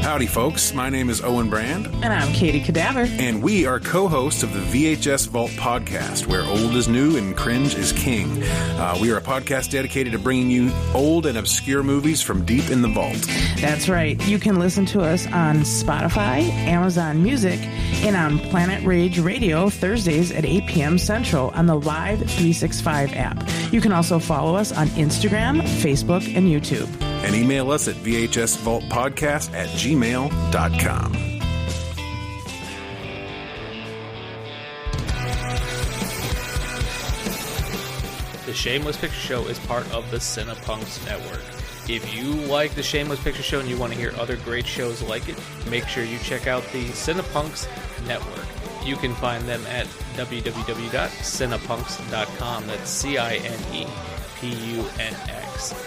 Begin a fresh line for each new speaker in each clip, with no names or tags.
Howdy, folks. My name is Owen Brand.
And I'm Katie Cadaver.
And we are co-hosts of the VHS Vault podcast, where old is new and cringe is king. We are a podcast dedicated to bringing you old and obscure movies from deep in the vault.
That's right. You can listen to us on Spotify, Amazon Music, and on Planet Rage Radio Thursdays at 8 p.m. Central on the Live 365 app. You can also follow us on Instagram, Facebook, and YouTube.
And email us at vhsvaultpodcast@gmail.com.
The Shameless Picture Show is part of the Cinepunks Network. If you like the Shameless Picture Show and you want to hear other great shows like it, make sure you check out the Cinepunks Network. You can find them at www.cinepunks.com. That's CINEPUNX.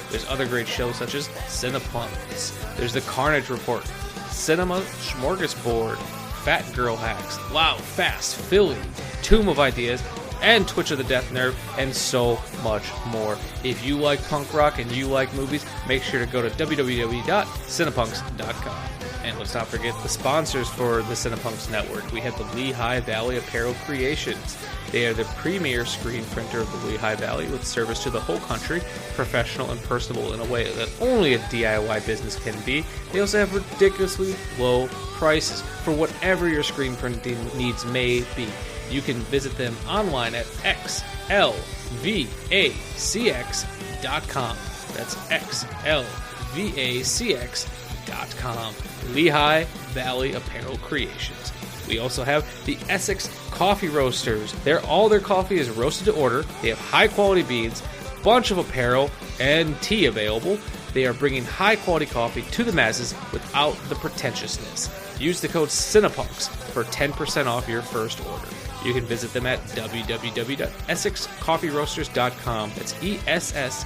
There's other great shows such as Cinepunks. There's The Carnage Report, Cinema Smorgasbord, Fat Girl Hacks, Loud, Fast, Philly, Tomb of Ideas, and Twitch of the Death Nerve, and so much more. If you like punk rock and you like movies, make sure to go to www.cinepunks.com. And let's not forget the sponsors for the Cinepunks Network. We have the Lehigh Valley Apparel Creations. They are the premier screen printer of the Lehigh Valley with service to the whole country, professional and personable in a way that only a DIY business can be. They also have ridiculously low prices for whatever your screen printing needs may be. You can visit them online at xlvacx.com. That's xlvacx.com. Lehigh Valley Apparel Creations. We also have the Essex Coffee Roasters. All their coffee is roasted to order. They have high quality beans, bunch of apparel, and tea available. They are bringing high quality coffee to the masses without the pretentiousness. Use the code Cinepunks for 10% off your first order. You can visit them at www.essexcoffeeroasters.com. That's ESSEX,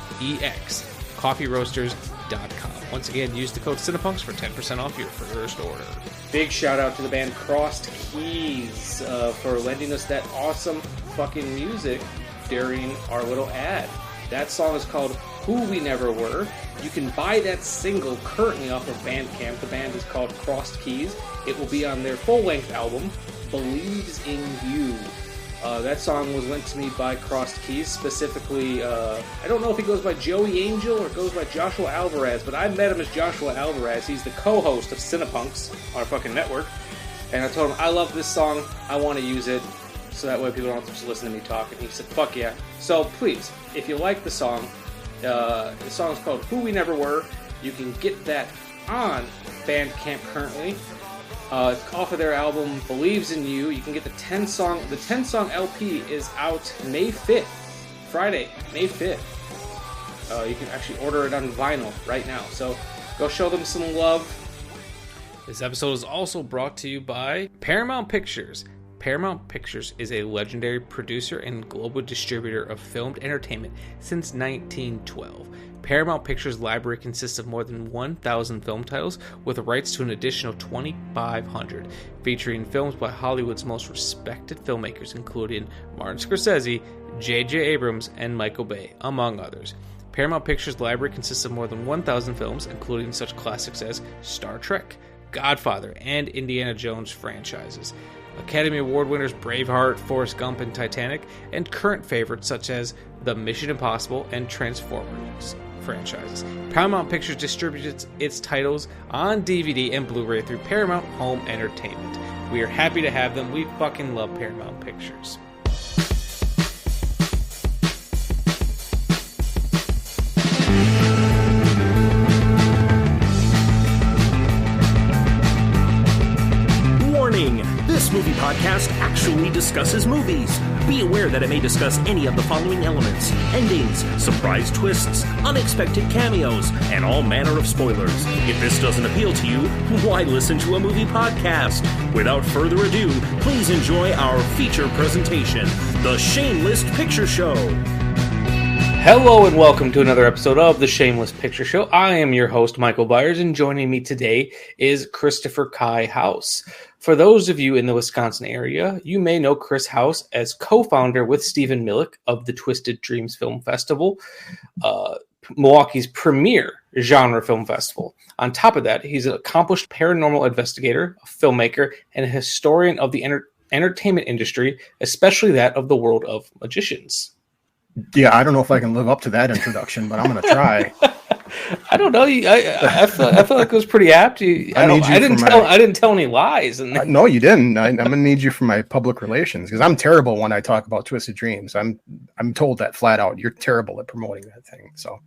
coffeeroasters.com. Once again, use the code Cinepunks for 10% off your first order.
Big shout out to the band Crossed Keys for lending us that awesome fucking music during our little ad. That song is called Who We Never Were. You can buy that single currently off of Bandcamp. The band is called Crossed Keys. It will be on their full-length album, Believes in You. That song was lent to me by Crossed Keys, specifically, I don't know if he goes by Joey Angel or goes by Joshua Alvarez, but I met him as Joshua Alvarez. He's the co-host of Cinepunks, our fucking network, and I told him, I love this song, I want to use it, so that way people don't have to just listen to me talk, and he said, fuck yeah. So please, if you like the song is called Who We Never Were. You can get that on Bandcamp currently. Off of their album Believes in You. You can get the 10 song LP is out May 5th, Friday, May 5th. You can actually order it on vinyl right now, so go show them some love.
This episode is also brought to you by Paramount Pictures. Paramount Pictures is a legendary producer and global distributor of filmed entertainment since 1912. Paramount Pictures' library consists of more than 1,000 film titles, with rights to an additional 2,500, featuring films by Hollywood's most respected filmmakers, including Martin Scorsese, J.J. Abrams, and Michael Bay, among others. Paramount Pictures' library consists of more than 1,000 films, including such classics as Star Trek, Godfather, and Indiana Jones franchises. Academy Award winners Braveheart, Forrest Gump, and Titanic, and current favorites such as the Mission Impossible and Transformers franchises. Paramount Pictures distributes its titles on DVD and Blu-ray through Paramount Home Entertainment. We are happy to have them. We fucking love Paramount Pictures.
This movie podcast actually discusses movies. Be aware that it may discuss any of the following elements: endings, surprise twists, unexpected cameos, and all manner of spoilers. If this doesn't appeal to you, why listen to a movie podcast? Without further ado, please enjoy our feature presentation, The Shameless Picture Show.
Hello and welcome to another episode of The Shameless Picture Show. I am your host, Michael Viers, and joining me today is Christopher Kai House. For those of you in the Wisconsin area, you may know Chris House as co-founder with Stephen Millick of the Twisted Dreams Film Festival. Milwaukee's premier genre film festival. On top of that, he's an accomplished paranormal investigator, a filmmaker, and a historian of the entertainment industry, especially that of the world of magicians.
Yeah, I don't know if I can live up to that introduction, but I'm going to try.
I don't know. I feel like it was pretty apt. I didn't tell any lies.
No, you didn't. I'm going to need you for my public relations because I'm terrible when I talk about Twisted Dreams. I'm told that flat out. You're terrible at promoting that thing. So,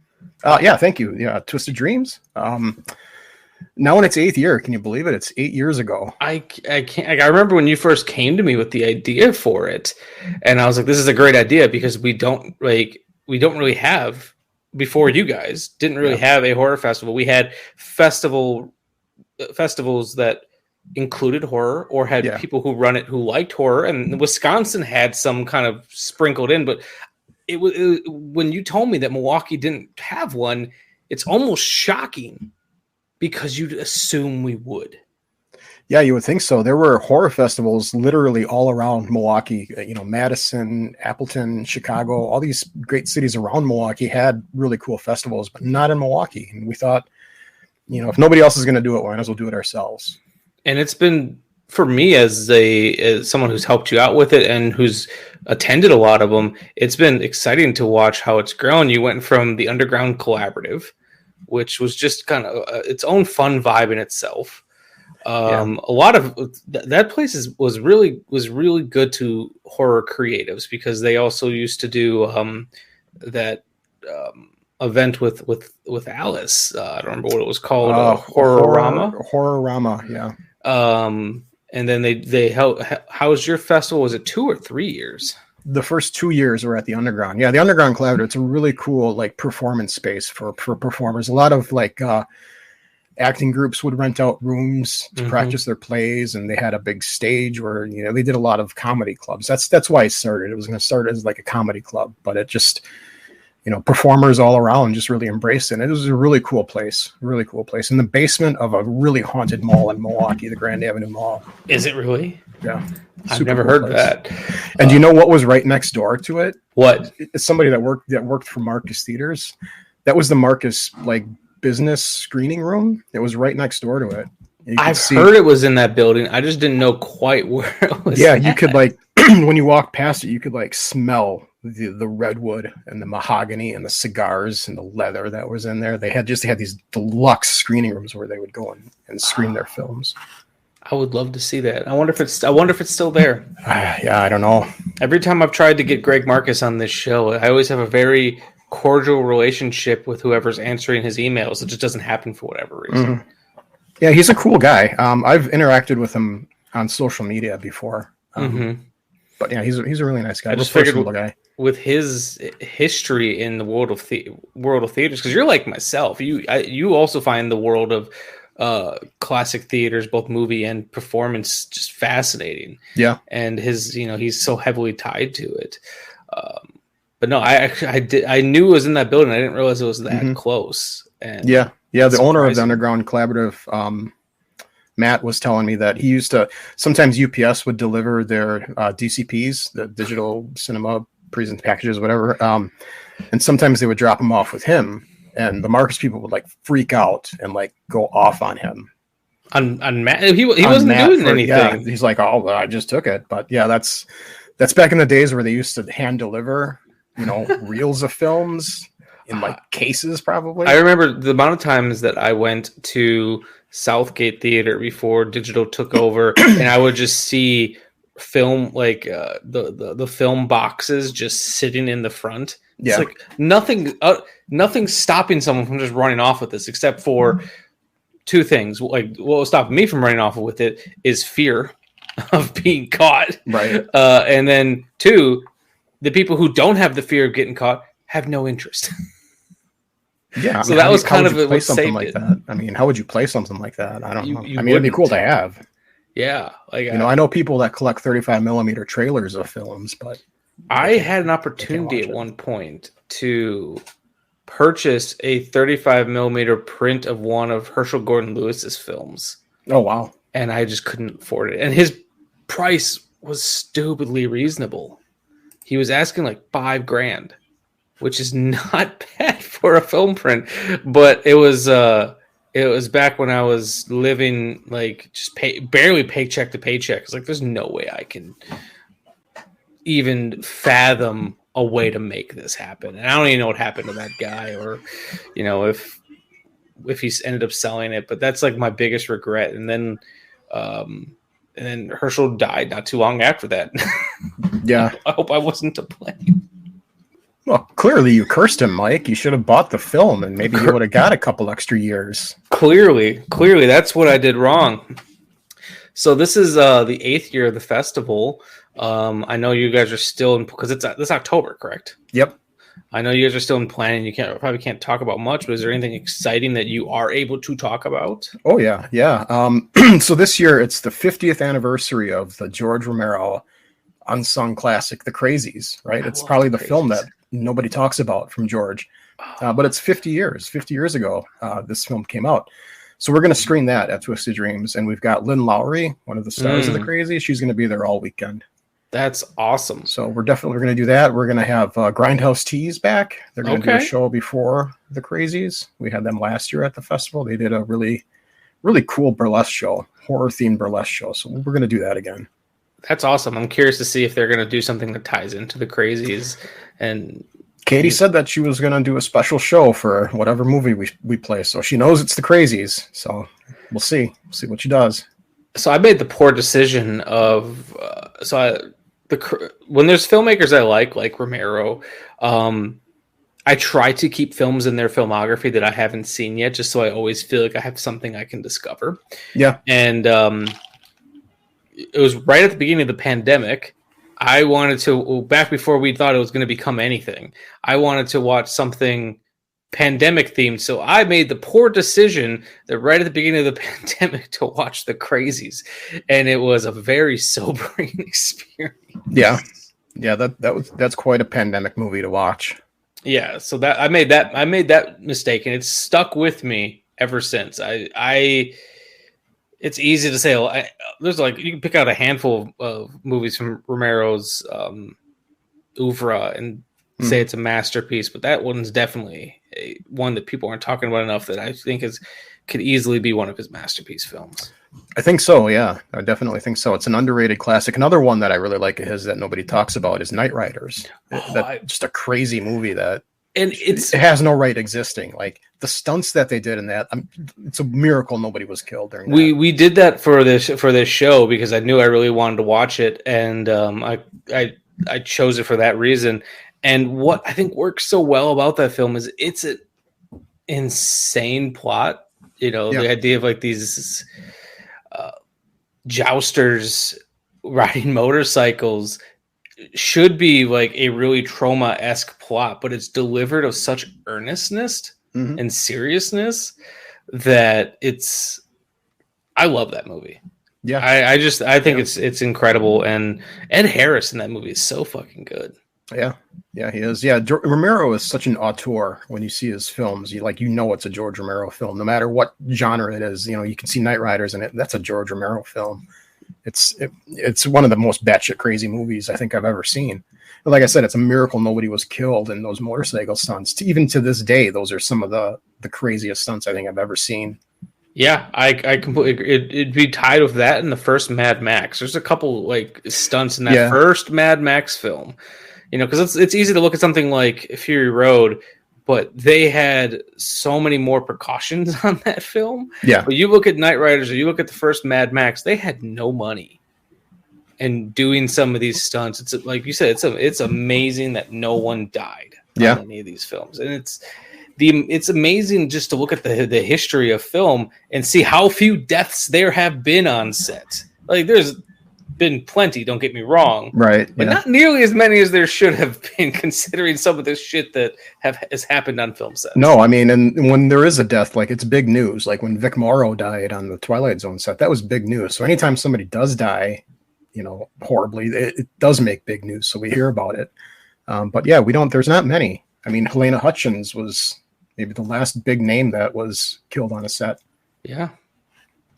yeah, thank you. Yeah, Twisted Dreams. Now in its 8th year, can you believe it? It's 8 years ago.
I can't. I remember when you first came to me with the idea for it, and I was like, "This is a great idea," because we don't really have. Before you guys didn't really have a horror festival. We had festivals that included horror or had people who run it who liked horror, and Wisconsin had some kind of sprinkled in. But it was when you told me that Milwaukee didn't have one, it's almost shocking because you'd assume we would.
Yeah, you would think so. There were horror festivals literally all around Milwaukee. Madison, Appleton, Chicago, all these great cities around Milwaukee had really cool festivals, but not in Milwaukee. And we thought, if nobody else is going to do it, we might as well do it ourselves.
And it's been, for me as someone who's helped you out with it and who's attended a lot of them, it's been exciting to watch how it's grown. You went from the Underground Collaborative, which was just kind of its own fun vibe in itself. A lot of that place was really good to horror creatives because they also used to do that event with Alice. I don't remember what it was called.
Horrorama, yeah.
And then they how's your festival? Was it 2 or 3 years?
The first 2 years were at the Underground. Yeah, the Underground Collaborative. It's a really cool performance space for performers. A lot of acting groups would rent out rooms to practice their plays, and they had a big stage where they did a lot of comedy clubs. That's why it started. It was going to start as like a comedy club, but it just performers all around just really embraced it. And it was a really cool place in the basement of a really haunted mall in Milwaukee, the Grand Avenue Mall.
Is it really?
Yeah,
I've never heard that.
And you know what was right next door to it?
What?
It's somebody that worked for Marcus Theaters. That was the Marcus business screening room. It was right next door to it.
I've heard it was in that building. I just didn't know quite where it was.
Yeah, you could when you walk past it, you could smell the redwood and the mahogany and the cigars and the leather that was in there. They had these deluxe screening rooms where they would go and screen their films.
I would love to see that. I wonder if it's still there.
Yeah, I don't know.
Every time I've tried to get Greg Marcus on this show, I always have a very cordial relationship with whoever's answering his emails. It just doesn't happen for whatever reason.
Yeah, he's a cool guy. I've interacted with him on social media before. But yeah, he's a really nice guy.
I just figured with his history in the world of theaters, because you're like myself. You also find the world of classic theaters, both movie and performance, just fascinating. Yeah, and his he's so heavily tied to it. But no, I knew it was in that building. I didn't realize it was that close. And
yeah. The owner of the Underground Collaborative, Matt, was telling me that he used to sometimes UPS would deliver their DCPs, the digital cinema present packages, whatever. And sometimes they would drop them off with him, and the Marcus people would freak out and go off on him.
On Matt, he wasn't doing anything.
Yeah, he's like, "Oh, well, I just took it." But yeah, that's back in the days where they used to hand deliver, reels of films in cases, probably.
I remember the amount of times that I went to Southgate Theater before digital took over, and I would just see film the film boxes just sitting in the front. It's nothing stopping someone from just running off with this, except for two things. What will stop me from running off with it is fear of being caught.
Right.
And then two, the people who don't have the fear of getting caught have no interest.
Yeah.
So that was kind of what
something like that. I mean, how would you play something like that? I don't know. I mean, it'd be cool to have.
Yeah.
I know people that collect 35 millimeter trailers of films, but
I had an opportunity at one point to purchase a 35 millimeter print of one of Herschel Gordon Lewis's films.
Oh, wow.
And I just couldn't afford it. And his price was stupidly reasonable. He was asking $5,000. which is not bad for a film print, but it was back when I was living like just barely paycheck to paycheck. It's like there's no way I can even fathom a way to make this happen, and I don't even know what happened to that guy, or if he ended up selling it. But that's like my biggest regret. And then Herschel died not too long after that.
Yeah,
I hope I wasn't to blame.
Well, clearly you cursed him, Mike. You should have bought the film, and maybe you would have got a couple extra years. Clearly,
that's what I did wrong. So this is the 8th year of the festival. I know you guys are still in, because it's October, correct?
Yep.
I know you guys are still in planning. You probably can't talk about much, but is there anything exciting that you are able to talk about?
Oh yeah. So this year it's the 50th anniversary of the George Romero unsung classic, The Crazies. Right? It's probably the film that nobody talks about from George, but it's 50 years. 50 years ago, this film came out. So we're going to screen that at Twisted Dreams, and we've got Lynn Lowry, one of the stars of The Crazies. She's going to be there all weekend.
That's awesome.
So we're going to do that. We're going to have Grindhouse Teas back. They're going to do a show before The Crazies. We had them last year at the festival. They did a really, really cool burlesque show, horror-themed burlesque show. So we're going to do that again.
That's awesome. I'm curious to see if they're going to do something that ties into The Crazies. And
Katie said that she was going to do a special show for whatever movie we play. So she knows it's The Crazies. So we'll see. See what she does.
So I made the poor decision of when there's filmmakers I like Romero, I try to keep films in their filmography that I haven't seen yet, just so I always feel like I have something I can discover.
Yeah.
And it was right at the beginning of the pandemic. I wanted to, back before we thought it was going to become anything, I wanted to watch something pandemic themed. So I made the poor decision that right at the beginning of the pandemic to watch The Crazies. And it was a very sobering experience.
Yeah. Yeah. That's quite a pandemic movie to watch.
Yeah. So that I made that mistake, and it's stuck with me ever since. It's easy to say, there's like, you can pick out a handful of movies from Romero's oeuvre and say it's a masterpiece, but that one's definitely one that people aren't talking about enough, that I think could easily be one of his masterpiece films.
I think so, yeah. I definitely think so. It's an underrated classic. Another one that I really like of his that nobody talks about is Night Riders. Just a crazy movie that it has no right existing. Like the stunts that they did in that, it's a miracle nobody was killed during that.
We did that for this show because I knew I really wanted to watch it, and I chose it for that reason. And what I think works so well about that film is it's an insane plot. The idea of like these jousters riding motorcycles should be like a really trauma-esque plot, but it's delivered of such earnestness and seriousness that I love that movie. Yeah. I think it's incredible. And Ed Harris in that movie is so fucking good.
Yeah. Yeah, he is. Yeah. Romero is such an auteur. When you see his films, it's a George Romero film, no matter what genre it is. You can see Night Riders in it. That's a George Romero film. It's one of the most batshit crazy movies I think I've ever seen. But like I said, it's a miracle nobody was killed in those motorcycle stunts. Even to this day, those are some of the craziest stunts I think I've ever seen.
Yeah, I completely agree. It'd be tied with that and the first Mad Max. There's a couple like stunts in that first Mad Max film. Because it's easy to look at something like Fury Road, but they had so many more precautions on that film.
Yeah.
But you look at Night Riders or you look at the first Mad Max, they had no money. And doing some of these stunts, it's like you said, it's amazing that no one died on any of these films. And it's amazing just to look at the history of film and see how few deaths there have been on set. Like there's been plenty, don't get me wrong,
right?
But not nearly as many as there should have been, considering some of this shit that has happened on film sets.
No, I mean, and when there is a death, like it's big news. Like when Vic Morrow died on the Twilight Zone set, that was big news. So anytime somebody does die, horribly, it does make big news. So we hear about it. But yeah, there's not many. I mean, Helena Hutchins was maybe the last big name that was killed on a set.
Yeah.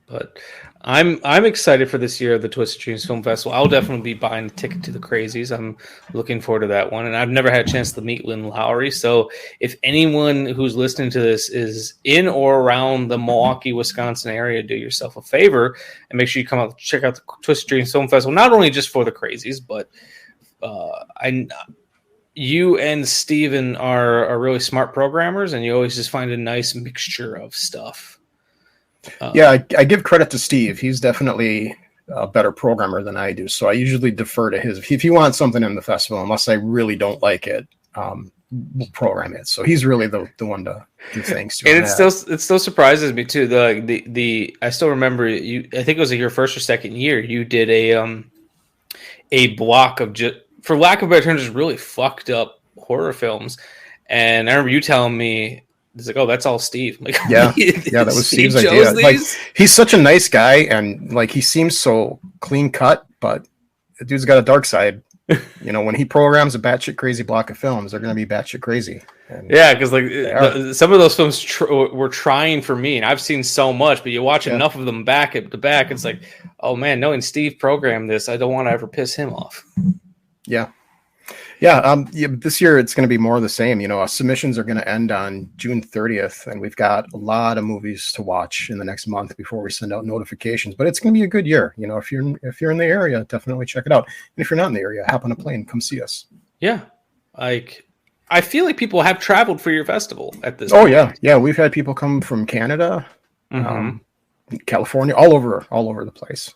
But I'm excited for this year of the Twisted Dreams Film Festival. I'll definitely be buying a ticket to the Crazies. I'm looking forward to that one. And I've never had a chance to meet Lynn Lowry. So if anyone who's listening to this is in or around the Milwaukee, Wisconsin area, do yourself a favor and make sure you come out check out the Twisted Dreams Film Festival, not only just for the Crazies, but you and Steven are really smart programmers, and you always just find a nice mixture of stuff.
I give credit to Steve. He's definitely a better programmer than I do. So I usually defer to his. If he wants something in the festival, unless I really don't like it, we'll program it. So he's really the one to give thanks to.
And it still surprises me too. The I still remember you. I think it was your first or second year. You did a block of just, for lack of better terms, just really fucked up horror films. And I remember you telling me, it's like, oh, that's all Steve. Like,
yeah, that was Steve's idea. Like, he's such a nice guy, and like he seems so clean cut, but the dude's got a dark side. You know, when he programs a batshit crazy block of films, they're going to be batshit crazy. And
yeah, because like some of those films were trying for me, and I've seen so much, but you watch enough of them back to back, it's like, oh man, knowing Steve programmed this, I don't want to ever piss him off.
Yeah. This year it's going to be more of the same. You know, submissions are going to end on June 30th, and we've got a lot of movies to watch in the next month before we send out notifications. But it's going to be a good year. You know, if you're in the area, definitely check it out. And if you're not in the area, hop on a plane, come see us. Yeah,
like I feel like people have traveled for your festival at this.
Oh point. Yeah. We've had people come from Canada, California, all over the place.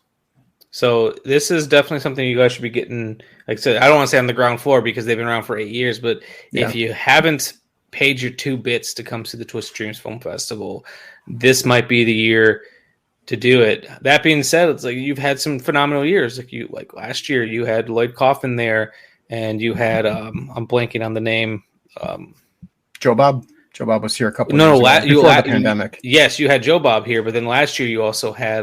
So this is definitely something you guys should be getting. Like I said, I don't want to say on the ground floor because they've been around for 8 years, but if you haven't paid your 2 bits to come see the Twisted Dreams Film Festival, this might be the year to do it. That being said, it's like you've had some phenomenal years. Like last year, you had Lloyd Kaufman there, and you had I'm blanking on the name.
Joe Bob. Joe Bob was here a couple of years ago, before the pandemic.
Yes, you had Joe Bob here, but then last year you also had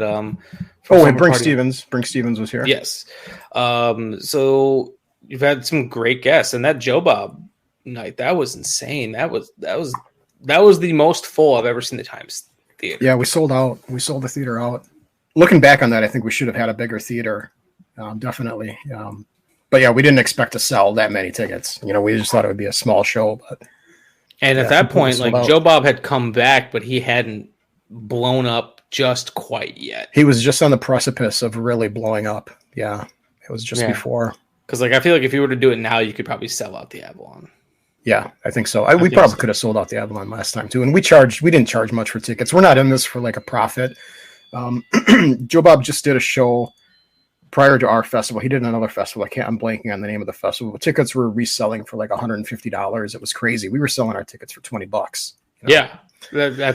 Brink Stevens. Brink Stevens was here.
Yes. So you've had some great guests, and that Joe Bob night, that was insane. That was the most full I've ever seen the Times Theater.
Yeah, we sold out. We sold the theater out. Looking back on that, I think we should have had a bigger theater. Definitely. But yeah, we didn't expect to sell that many tickets. You know, we just thought it would be a small show, but.
And at that point, like Joe Bob had come back, but he hadn't blown up just quite yet.
He was just on the precipice of really blowing up. Yeah, it was just before.
Because like I feel like if you were to do it now, you could probably sell out the Avalon.
Yeah, I think so. We probably could have sold out the Avalon last time too. And we didn't charge much for tickets. We're not in this for like a profit. Joe Bob just did a show prior to our festival. He did another festival. I'm blanking on the name of the festival. But tickets were reselling for like $150. It was crazy. We were selling our tickets for $20. You know?
Yeah,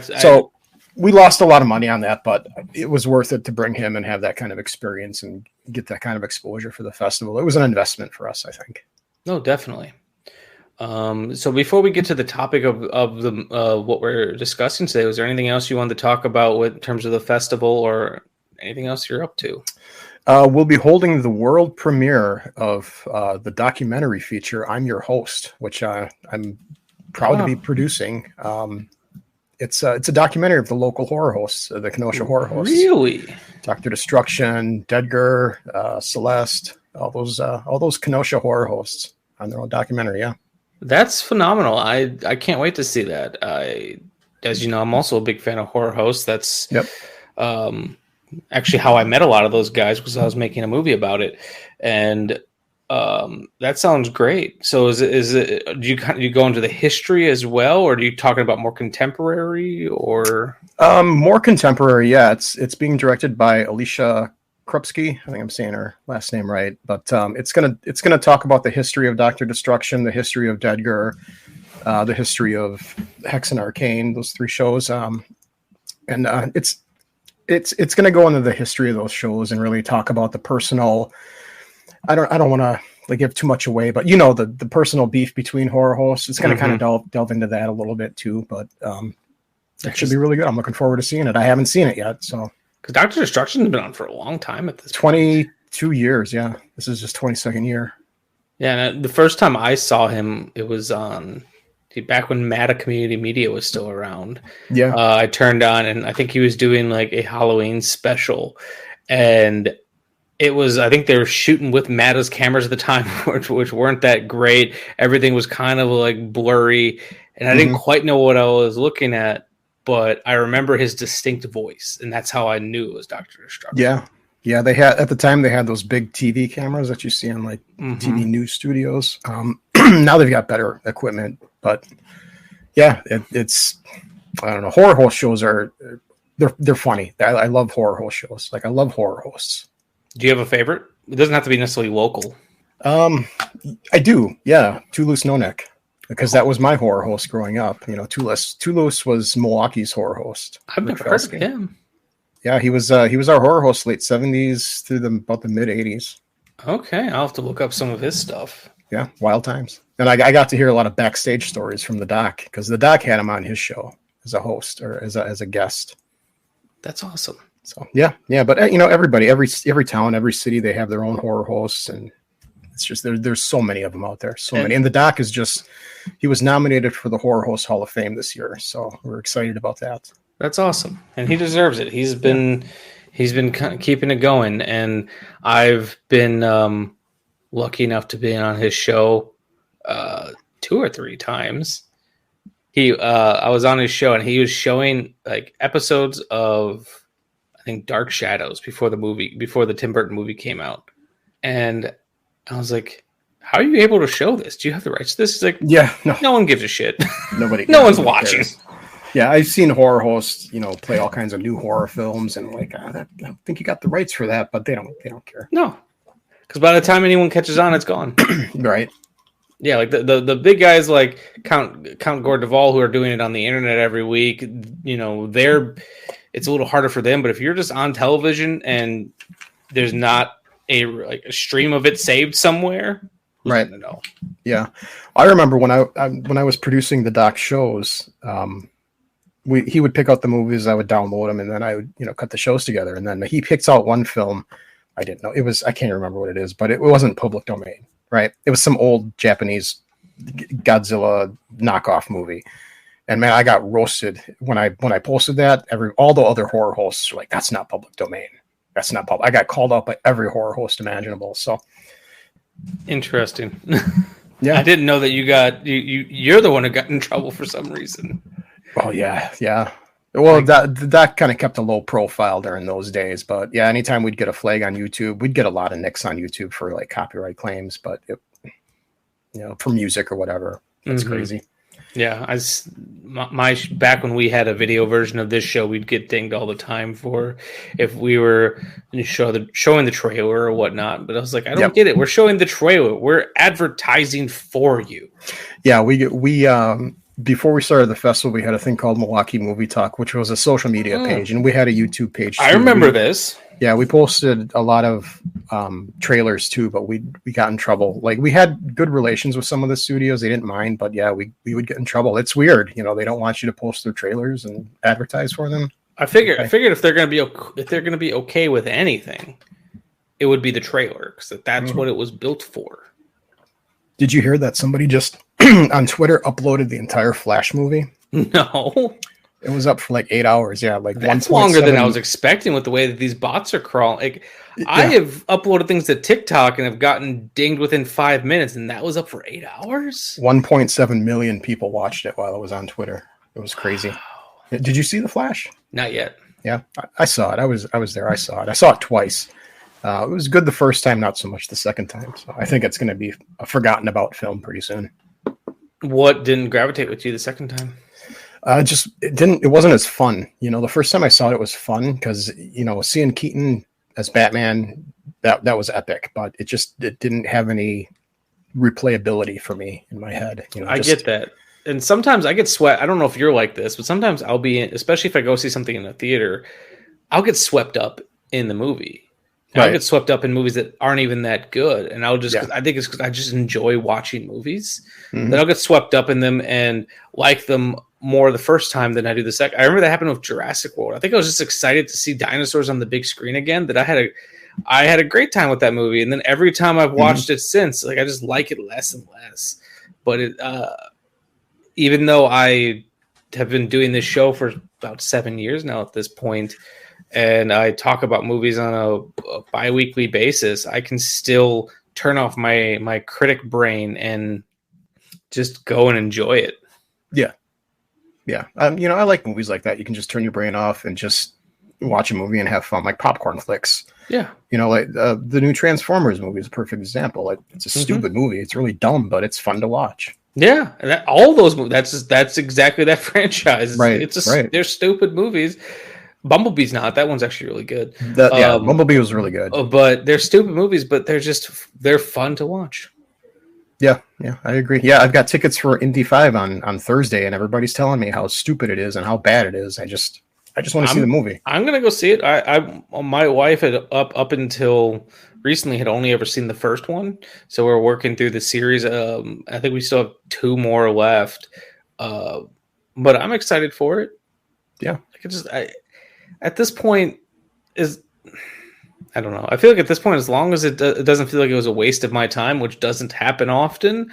we lost a lot of money on that, but it was worth it to bring him and have that kind of experience and get that kind of exposure for the festival. It was an investment for us, I think.
No, definitely. So before we get to the topic of the what we're discussing today, was there anything else you wanted to talk about in terms of the festival or anything else you're up to?
We'll be holding the world premiere of the documentary feature, I'm Your Host, which I'm proud to be producing. It's a documentary of the local horror hosts, the Kenosha horror hosts.
Really?
Dr. Destruction, Dedgar, Celeste, all those Kenosha horror hosts on their own documentary, yeah.
That's phenomenal. I can't wait to see that. As you know, I'm also a big fan of horror hosts. That's actually how I met a lot of those guys, because I was making a movie about it, and that sounds great. So is it do you go into the history as well, or are you talking about more contemporary or
more contemporary? Yeah, it's being directed by Alicia Krupski. I think I'm saying her last name right, but it's gonna talk about the history of Dr. Destruction, the history of Dedgar, the history of Hex and Arcane, those 3 shows, and it's going to go into the history of those shows and really talk about the personal. I don't want to give too much away, but you know the personal beef between horror hosts. It's going to kind of delve into that a little bit too, but it should be really good. I'm looking forward to seeing it. I haven't seen it yet, so
because Dr. Destruction's been on for a long time at this
22 years. Yeah, this is just 22nd year.
Yeah, and the first time I saw him, it was on. back when Mata Community Media was still around.
Yeah.
I turned on, and I think he was doing like a Halloween special, and I think they were shooting with Mata's cameras at the time, which weren't that great. Everything was kind of like blurry, and I didn't quite know what I was looking at, but I remember his distinct voice, and that's how I knew it was Dr. Destruction.
Yeah. Yeah, they had at the time they had those big TV cameras that you see on like TV news studios. Now they've got better equipment, but yeah, it's I don't know. Horror host shows they're funny. I love horror host shows. Like I love horror hosts.
Do you have a favorite? It doesn't have to be necessarily local.
I do. Yeah, Toulouse No Neck, because that was my horror host growing up. You know, Toulouse was Milwaukee's horror host.
I've never heard of him.
Yeah, he was our horror host late 70s through about the mid 80s.
Okay, I'll have to look up some of his stuff.
Yeah, wild times. And I got to hear a lot of backstage stories from the doc, because the doc had him on his show as a host or as a guest.
That's awesome.
So yeah, but you know, everybody, every town, every city, they have their own horror hosts, and it's just there's so many of them out there, many. And the doc he was nominated for the Horror Host Hall of Fame this year, so we're excited about that.
That's awesome, and he deserves it. He's been kind of keeping it going, and I've been lucky enough to be on his show 2 or 3 times. I was on his show, and he was showing like episodes of, I think, Dark Shadows before the Tim Burton movie came out, and I was like, "How are you able to show this? Do you have the rights to this?" He's like,
"Yeah,
no one gives a shit.
Nobody,
no one's watching."
Cares. Yeah, I've seen horror hosts, you know, play all kinds of new horror films, and like, I don't think you got the rights for that, but they don't care.
No, because by the time anyone catches on, it's gone.
Right.
Yeah, like the big guys like Count Gord Duvall, who are doing it on the internet every week. You know, it's a little harder for them. But if you're just on television and there's not a stream of it saved somewhere,
right?
No.
Yeah, I remember when I was producing the doc shows. He would pick out the movies, I would download them, and then I would, you know, cut the shows together. And then he picks out one film. I didn't know I can't remember what it is, but it wasn't public domain, right? It was some old Japanese Godzilla knockoff movie. And man, I got roasted when I posted that. All the other horror hosts were like, "That's not public domain. That's not public." I got called out by every horror host imaginable. So
interesting.
Yeah,
I didn't know that you're the one who got in trouble for some reason.
Oh yeah. Well, that kind of kept a low profile during those days, but yeah, anytime we'd get a flag on YouTube, we'd get a lot of nicks on YouTube for like copyright claims, but for music or whatever, that's crazy.
Yeah, back when we had a video version of this show, we'd get dinged all the time for if we were showing the trailer or whatnot. But I was like, I don't get it. We're showing the trailer. We're advertising for you.
Yeah, we before we started the festival, we had a thing called Milwaukee Movie Talk, which was a social media page, and we had a YouTube page too.
I remember this.
Yeah, we posted a lot of trailers too, but we got in trouble. Like, we had good relations with some of the studios; they didn't mind, but yeah, we would get in trouble. It's weird, they don't want you to post their trailers and advertise for them.
I figured if they're going to be okay with anything, it would be the trailer, because that's what it was built for.
Did you hear that somebody just on Twitter uploaded the entire Flash movie?
No.
It was up for like 8 hours. Yeah, like
that's longer than I was expecting with the way that these bots are crawling. Like, yeah. I have uploaded things to TikTok and have gotten dinged within 5 minutes, and that was up for 8 hours?
1.7 million people watched it while it was on Twitter. It was crazy. Wow. Did you see The Flash?
Not yet.
Yeah, I saw it. I was there. I saw it. I saw it twice. It was good the first time, not so much the second time. So I think it's going to be a forgotten about film pretty soon.
What didn't gravitate with you the second time?
It wasn't as fun. The first time I saw it was fun because, seeing Keaton as Batman, that was epic, but it didn't have any replayability for me in my head.
I get that. And sometimes I get swept. I don't know if you're like this, but sometimes I'll be especially if I go see something in a theater, I'll get swept up in the movie. Right. I'll get swept up in movies that aren't even that good. And I think it's because I just enjoy watching movies. Mm-hmm. Then I'll get swept up in them and like them more the first time than I do the second. I remember that happened with Jurassic World. I think I was just excited to see dinosaurs on the big screen again, that I had a great time with that movie. And then every time I've watched it since, like, I just like it less and less. But even though I have been doing this show for about 7 years now at this point, and I talk about movies on a bi-weekly basis, I can still turn off my critic brain and just go and enjoy it.
Yeah. I like movies like that. You can just turn your brain off and just watch a movie and have fun, like popcorn flicks.
Yeah.
Like the new Transformers movie is a perfect example. Like, it's a stupid movie. It's really dumb, but it's fun to watch.
Yeah, and all those movies. That's exactly that franchise.
Right.
They're stupid movies. Bumblebee's not. That one's actually really good.
Bumblebee was really good.
But they're stupid movies, but they're fun to watch.
Yeah, I agree. Yeah, I've got tickets for Indy 5 on Thursday, and everybody's telling me how stupid it is and how bad it is. I just want to see the movie.
I'm gonna go see it. My wife had up until recently had only ever seen the first one, so we're working through the series. I think we still have 2 more left, but I'm excited for it.
Yeah,
at this point I don't know. I feel like at this point, as long as it doesn't feel like it was a waste of my time, which doesn't happen often,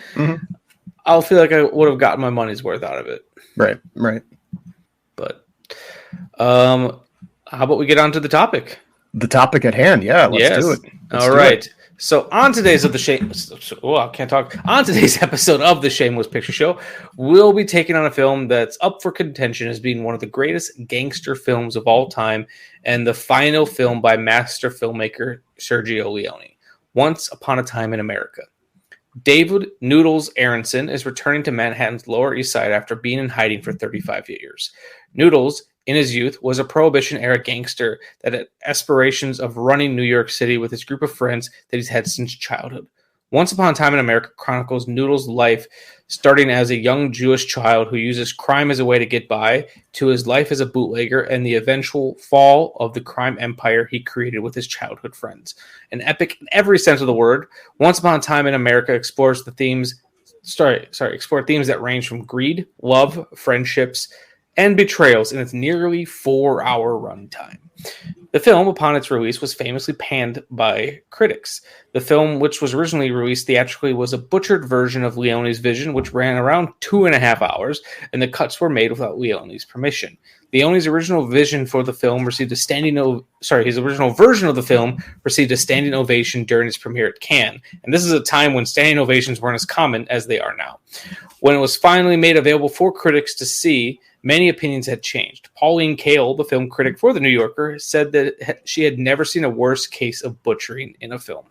I'll feel like I would have gotten my money's worth out of it.
Right.
But how about we get on to the topic?
The topic at hand. Yeah, let's do it.
All right. So on today's of the I can't talk. On today's episode of the Shameless Picture Show, we'll be taking on a film that's up for contention as being one of the greatest gangster films of all time, and the final film by master filmmaker Sergio Leone, Once Upon a Time in America. David Noodles Aronson is returning to Manhattan's Lower East Side after being in hiding for 35 years. Noodles, in his youth, was a Prohibition-era gangster that had aspirations of running New York City with his group of friends that he's had since childhood. Once Upon a Time in America chronicles Noodles' life, starting as a young Jewish child who uses crime as a way to get by, to his life as a bootlegger and the eventual fall of the crime empire he created with his childhood friends. An epic in every sense of the word, Once Upon a Time in America explores themes that range from greed, love, friendships, and betrayals in its nearly 4-hour runtime. The film, upon its release, was famously panned by critics. The film, which was originally released theatrically, was a butchered version of Leone's vision, which ran around 2.5 hours, and the cuts were made without Leone's permission. Leone's original vision for the film received his original version of the film received a standing ovation during its premiere at Cannes, and this is a time when standing ovations weren't as common as they are now. When it was finally made available for critics to see, many opinions had changed. Pauline Kael, the film critic for The New Yorker, said that she had never seen a worse case of butchering in a film.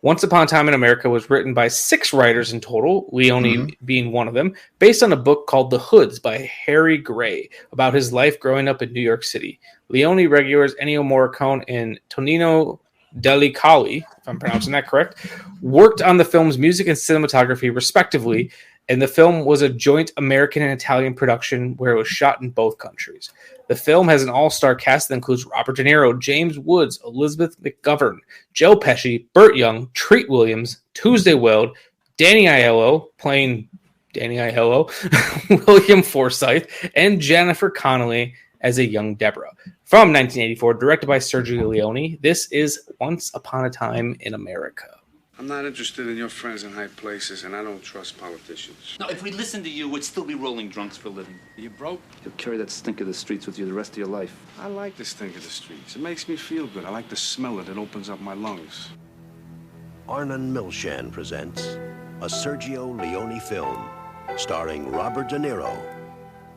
Once Upon a Time in America was written by 6 writers in total, Leone being one of them, based on a book called The Hoods by Harry Gray about his life growing up in New York City. Leone regulars Ennio Morricone and Tonino Delicali, if I'm pronouncing that correct, worked on the film's music and cinematography respectively, and the film was a joint American and Italian production where it was shot in both countries. The film has an all-star cast that includes Robert De Niro, James Woods, Elizabeth McGovern, Joe Pesci, Burt Young, Treat Williams, Tuesday Weld, Danny Aiello, playing Danny Aiello, William Forsythe, and Jennifer Connelly as a young Deborah. From 1984, directed by Sergio Leone, this is Once Upon a Time in America.
I'm not interested in your friends in high places, and I don't trust politicians.
No, if we listened to you, we'd still be rolling drunks for a living.
Are you broke?
You'll carry that stink of the streets with you the rest of your life.
I like the stink of the streets. It makes me feel good. I like the smell of it. It opens up my lungs.
Arnon Milchan presents a Sergio Leone film starring Robert De Niro,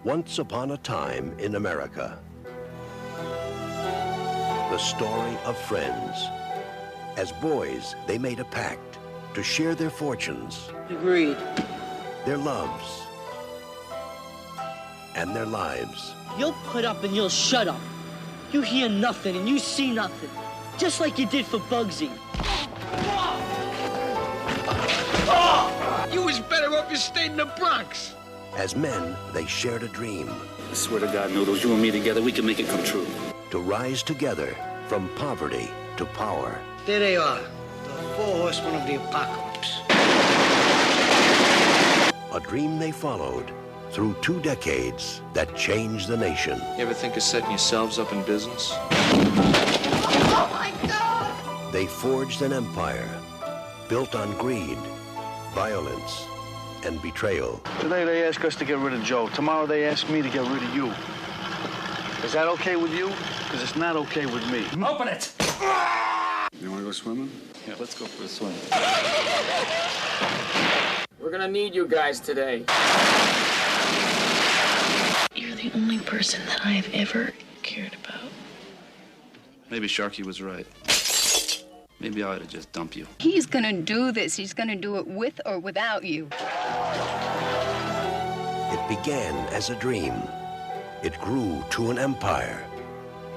Once Upon a Time in America. The story of friends. As boys, they made a pact to share their fortunes.
Agreed.
Their loves. And their lives.
You'll put up and you'll shut up. You hear nothing and you see nothing. Just like you did for Bugsy.
You was better off you stayed in the Bronx.
As men, they shared a dream.
I swear to God, Noodles, you and me together, we can make it come true.
To rise together from poverty to power.
There they are, the 4 horsemen of the apocalypse.
A dream they followed through 2 decades that changed the nation.
You ever think of setting yourselves up in business?
Oh my God!
They forged an empire built on greed, violence, and betrayal.
Today they ask us to get rid of Joe. Tomorrow they ask me to get rid of you. Is that okay with you? Because it's not okay with me.
Open it!
You want to go swimming?
Yeah, let's go for a swim.
We're gonna need you guys today.
You're the only person that I have ever cared about.
Maybe Sharky was right. Maybe I ought to just dump you.
He's gonna do this. He's gonna do it with or without you.
It began as a dream. It grew to an empire.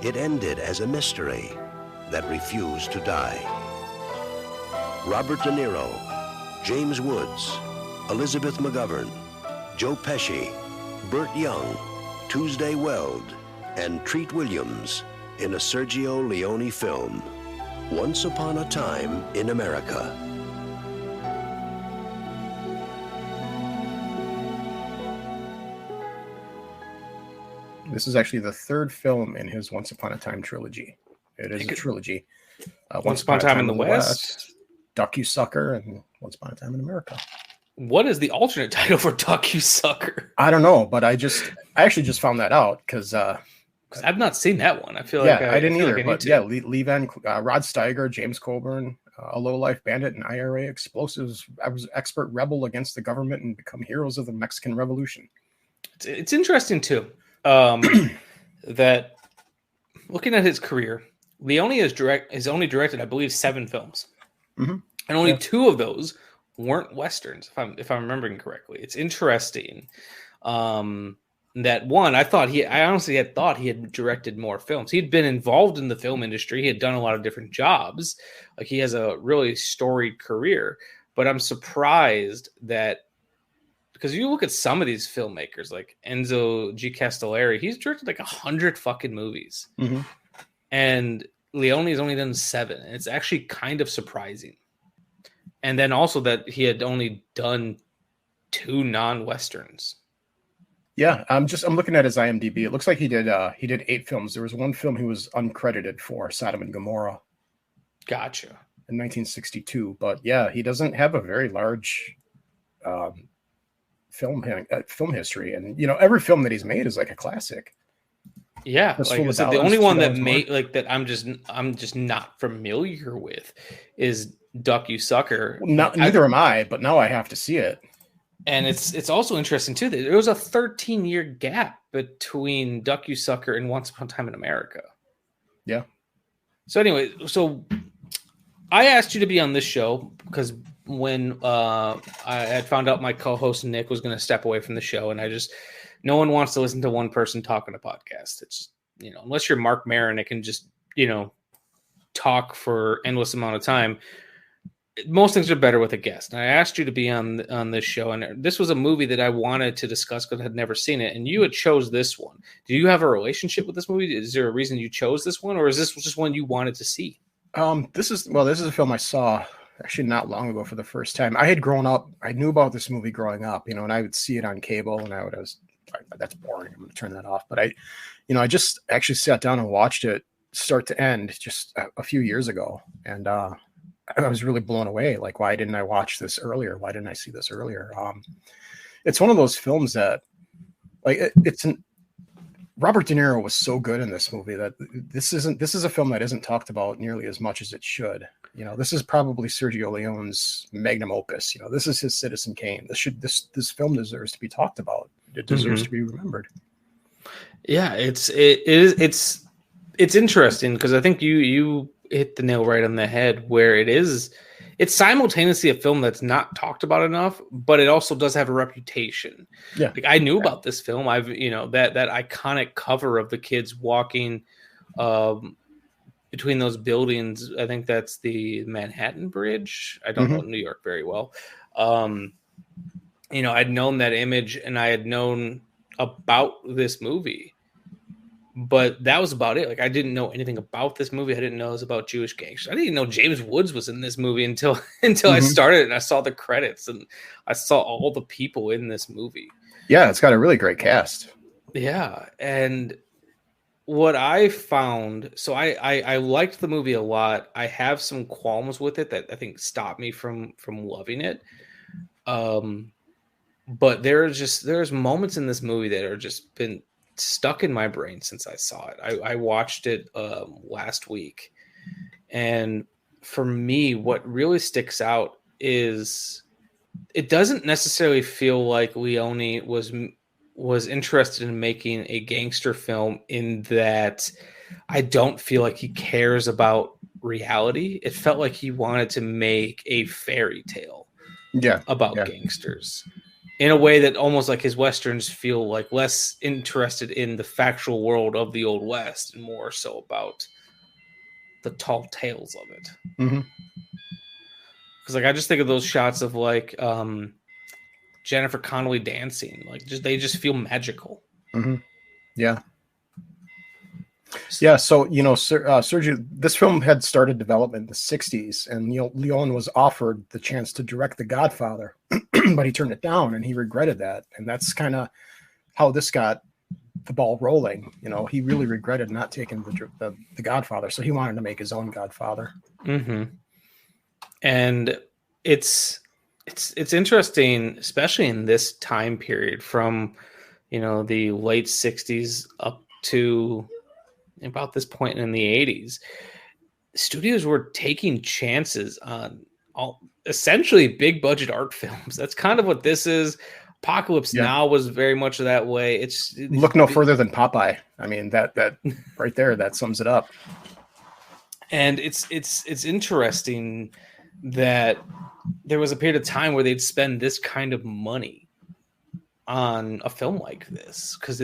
It ended as a mystery that refused to die. Robert De Niro, James Woods, Elizabeth McGovern, Joe Pesci, Burt Young, Tuesday Weld, and Treat Williams in a Sergio Leone film, Once Upon a Time in America.
This is actually the third film in his Once Upon a Time trilogy. It is a trilogy.
Once Upon a Time in the West,
Duck You Sucker, and Once Upon a Time in America.
What is the alternate title for Duck You Sucker?
I don't know, but I actually just found that out because
I've not seen that one. I feel
like
I
didn't either. But yeah, Lee Van, Rod Steiger, James Coburn, a low-life bandit and IRA explosives expert rebel against the government and become heroes of the Mexican Revolution.
It's interesting too that looking at his career, Leone has only directed, I believe, 7 films, and only 2 of those weren't westerns, if I'm remembering correctly. It's interesting that one. I honestly had thought he had directed more films. He'd been involved in the film industry. He had done a lot of different jobs. Like, he has a really storied career. But I'm surprised that, because you look at some of these filmmakers, like Enzo G. Castellari, he's directed like 100 fucking movies, and Leone's only done 7. And it's actually kind of surprising. And then also that he had only done 2 non-westerns.
Yeah, I'm looking at his IMDb. It looks like he did 8 films. There was one film he was uncredited for, Sodom and Gomorrah.
Gotcha.
In 1962, but yeah, he doesn't have a very large film history, and every film that he's made is like a classic.
Yeah, like I said, the only one that made like that I'm just not familiar with is Duck You Sucker.
Neither am I, but now I have to see it.
And it's also interesting too that there was a 13-year gap between Duck You Sucker and Once Upon a Time in America.
Yeah. So
anyway, I asked you to be on this show because when I had found out my co-host Nick was going to step away from the show, and no one wants to listen to one person talk on a podcast. It's just, unless you're Mark Maron, it can just, talk for endless amount of time. Most things are better with a guest. And I asked you to be on this show, and this was a movie that I wanted to discuss because I had never seen it, and you had chose this one. Do you have a relationship with this movie? Is there a reason you chose this one, or is this just one you wanted to see?
This is a film I saw actually not long ago for the first time. I had grown up, I knew about this movie growing up, and I would see it on cable, and that's boring. I'm going to turn that off. But I just actually sat down and watched it start to end just a few years ago, and I was really blown away. Like, why didn't I watch this earlier? Why didn't I see this earlier? It's one of those films that, like, Robert De Niro was so good in this movie that this is a film that isn't talked about nearly as much as it should. This is probably Sergio Leone's magnum opus. This is his Citizen Kane. This film deserves to be talked about. It deserves to be remembered.
Yeah, it's interesting because I think you hit the nail right on the head where it's simultaneously a film that's not talked about enough, but it also does have a reputation.
Yeah.
Like, I knew about this film. I've, that iconic cover of the kids walking between those buildings. I think that's the Manhattan Bridge. I don't know New York very well. I'd known that image and I had known about this movie. But that was about it. Like, I didn't know anything about this movie. I didn't know it was about Jewish gangsters. I didn't even know James Woods was in this movie until I started and I saw the credits and I saw all the people in this movie.
Yeah, it's got a really great cast.
Yeah, and what I found, so I liked the movie a lot. I have some qualms with it that I think stopped me from loving it. but there's moments in this movie that are just been stuck in my brain since I saw it. I watched it last week, and for me, what really sticks out is it doesn't necessarily feel like Leone was interested in making a gangster film, in that I don't feel like he cares about reality. It felt like he wanted to make a fairy tale about gangsters in a way that almost like his Westerns feel like less interested in the factual world of the Old West and more so about the tall tales of it.
Mm-hmm.
Because like I just think of those shots of like Jennifer Connelly dancing, like they just feel magical.
Mm-hmm. Yeah. Yeah, so Sergio, this film had started development in the '60s, and Leone was offered the chance to direct The Godfather, but he turned it down, and he regretted that. And that's kind of how this got the ball rolling. He really regretted not taking the Godfather, so he wanted to make his own Godfather.
Mm-hmm. And it's interesting, especially in this time period from the late '60s up to about this point in the 80s, studios were taking chances on essentially big budget art films. That's kind of what this is. Apocalypse Now was very much that way.
Look no further than Popeye. I mean, that right there, that sums it up.
And it's interesting that there was a period of time where they'd spend this kind of money on a film like this, because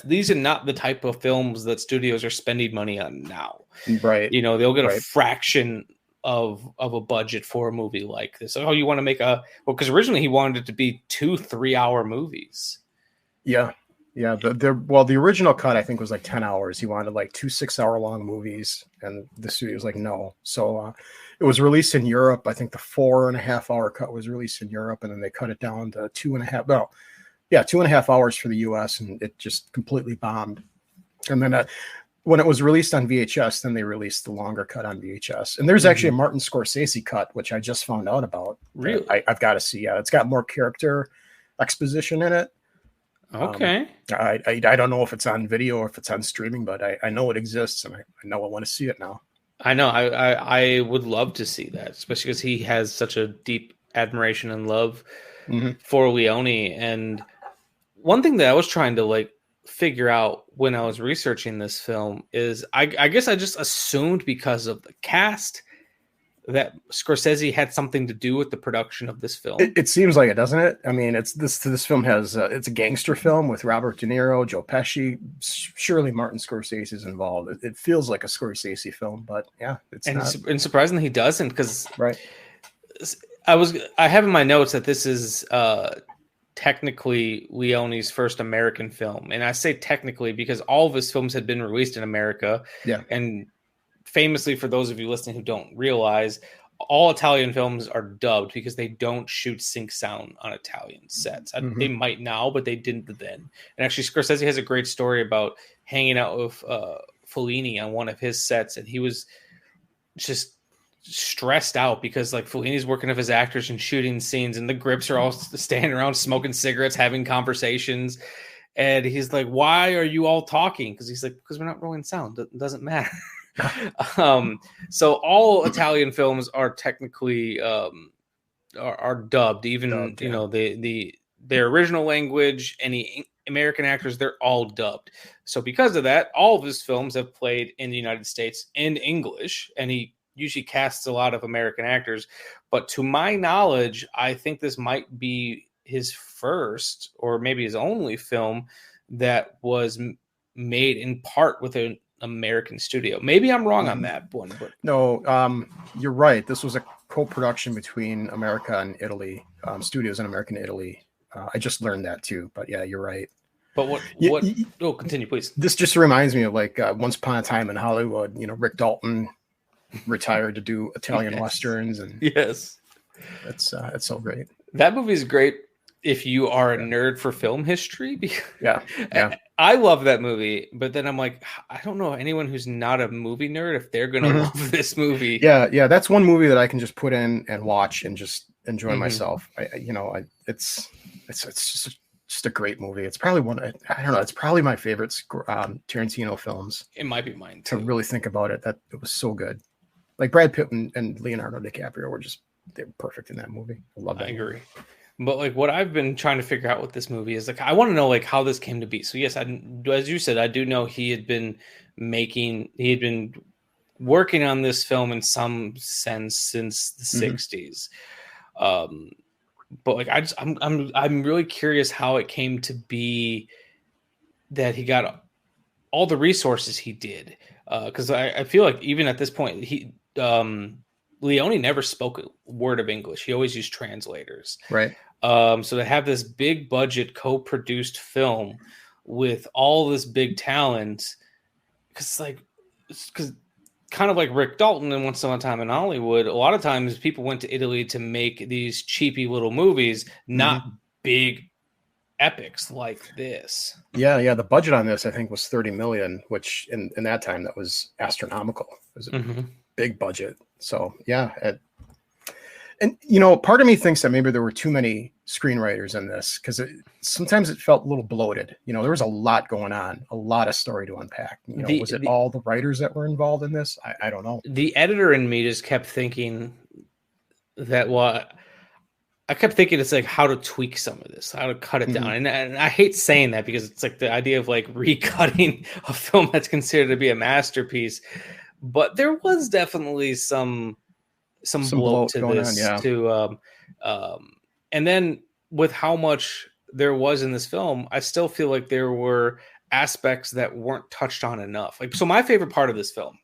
these are not the type of films that studios are spending money on now.
Right.
They'll get a fraction of a budget for a movie like this. Oh, you want to make because originally he wanted it to be 2 3-hour movies.
Yeah. The original cut I think was like 10 hours. He wanted like 2 6-hour-long movies, and the studio was like no. So it was released in Europe. I think the 4.5-hour cut was released in Europe, and then they cut it down to 2.5 hours for the US, and it just completely bombed. And then when it was released on VHS, then they released the longer cut on VHS. And there's actually a Martin Scorsese cut, which I just found out about.
Really?
I've got to see. Yeah, it's got more character exposition in it.
Okay.
I don't know if it's on video or if it's on streaming, but I know it exists, and I know I want to see it now.
I know. I would love to see that, especially because he has such a deep admiration and love for Leone. And one thing that I was trying to figure out when I was researching this film is I guess I just assumed because of the cast that Scorsese had something to do with the production of this film.
It seems like it, doesn't it? I mean, this film has it's a gangster film with Robert De Niro, Joe Pesci. Surely Martin Scorsese is involved. It feels like a Scorsese film, but yeah, it's not.
And surprisingly, he doesn't, because
right.
I have in my notes that this is technically Leone's first American film, and I say technically because all of his films had been released in America.
Yeah,
and famously, for those of you listening who don't realize, all Italian films are dubbed because they don't shoot sync sound on Italian sets. They might now, but they didn't then. And actually, Scorsese has a great story about hanging out with Fellini on one of his sets, and he was just stressed out because Fellini's working with his actors and shooting scenes, and the grips are all standing around smoking cigarettes, having conversations. And he's like, "Why are you all talking?" Because he's like, "Because we're not rolling sound. It doesn't matter." So all Italian films are technically are dubbed, even their original language. Any American actors, they're all dubbed. So because of that, all of his films have played in the United States in English, and he usually casts a lot of American actors. But to my knowledge, I think this might be his first or maybe his only film that was made in part with an American studio. Maybe I'm wrong on that one, but
no, you're right. This was a co-production between America and Italy, studios in America and Italy. I just learned that too, but yeah, you're right.
But continue, please.
This just reminds me of Once Upon a Time in Hollywood. Rick Dalton retired to do Italian westerns, and
yes,
it's so great.
That movie is great if you are a nerd for film history.
Yeah.
I love that movie, but then I'm like, I don't know anyone who's not a movie nerd if they're gonna love this movie.
Yeah, that's one movie that I can just put in and watch and just enjoy myself. It's It's just a great movie. It's probably I don't know. It's probably my favorite Tarantino films.
It might be mine too.
To really think about it, that it was so good. Like Brad Pitt and Leonardo DiCaprio they were perfect in that movie. I love that.
I agree. But like what I've been trying to figure out with this movie is like I want to know like how this came to be. So yes, as you said, I do know he had been working on this film in some sense since the 60s. But like I'm really curious how it came to be that he got all the resources he did. Because I feel like even at this point Leone never spoke a word of English. He always used translators.
Right.
So to have this big budget co-produced film with all this big talent, because kind of like Rick Dalton and Once Upon a Time in Hollywood, a lot of times people went to Italy to make these cheapy little movies, not big epics like this.
Yeah. The budget on this, I think, was $30 million, which in that time that was astronomical. It was a big budget. So yeah. And, part of me thinks that maybe there were too many screenwriters in this because sometimes it felt a little bloated. There was a lot going on, a lot of story to unpack. Was it all the writers that were involved in this? I don't know.
The editor in me just kept thinking that I kept thinking it's like how to tweak some of this, how to cut it down. And I hate saying that because it's like the idea of like recutting a film that's considered to be a masterpiece. But there was definitely some bloat to this too. And then with how much there was in this film, I still feel like there were aspects that weren't touched on enough. Like, so my favorite part of this film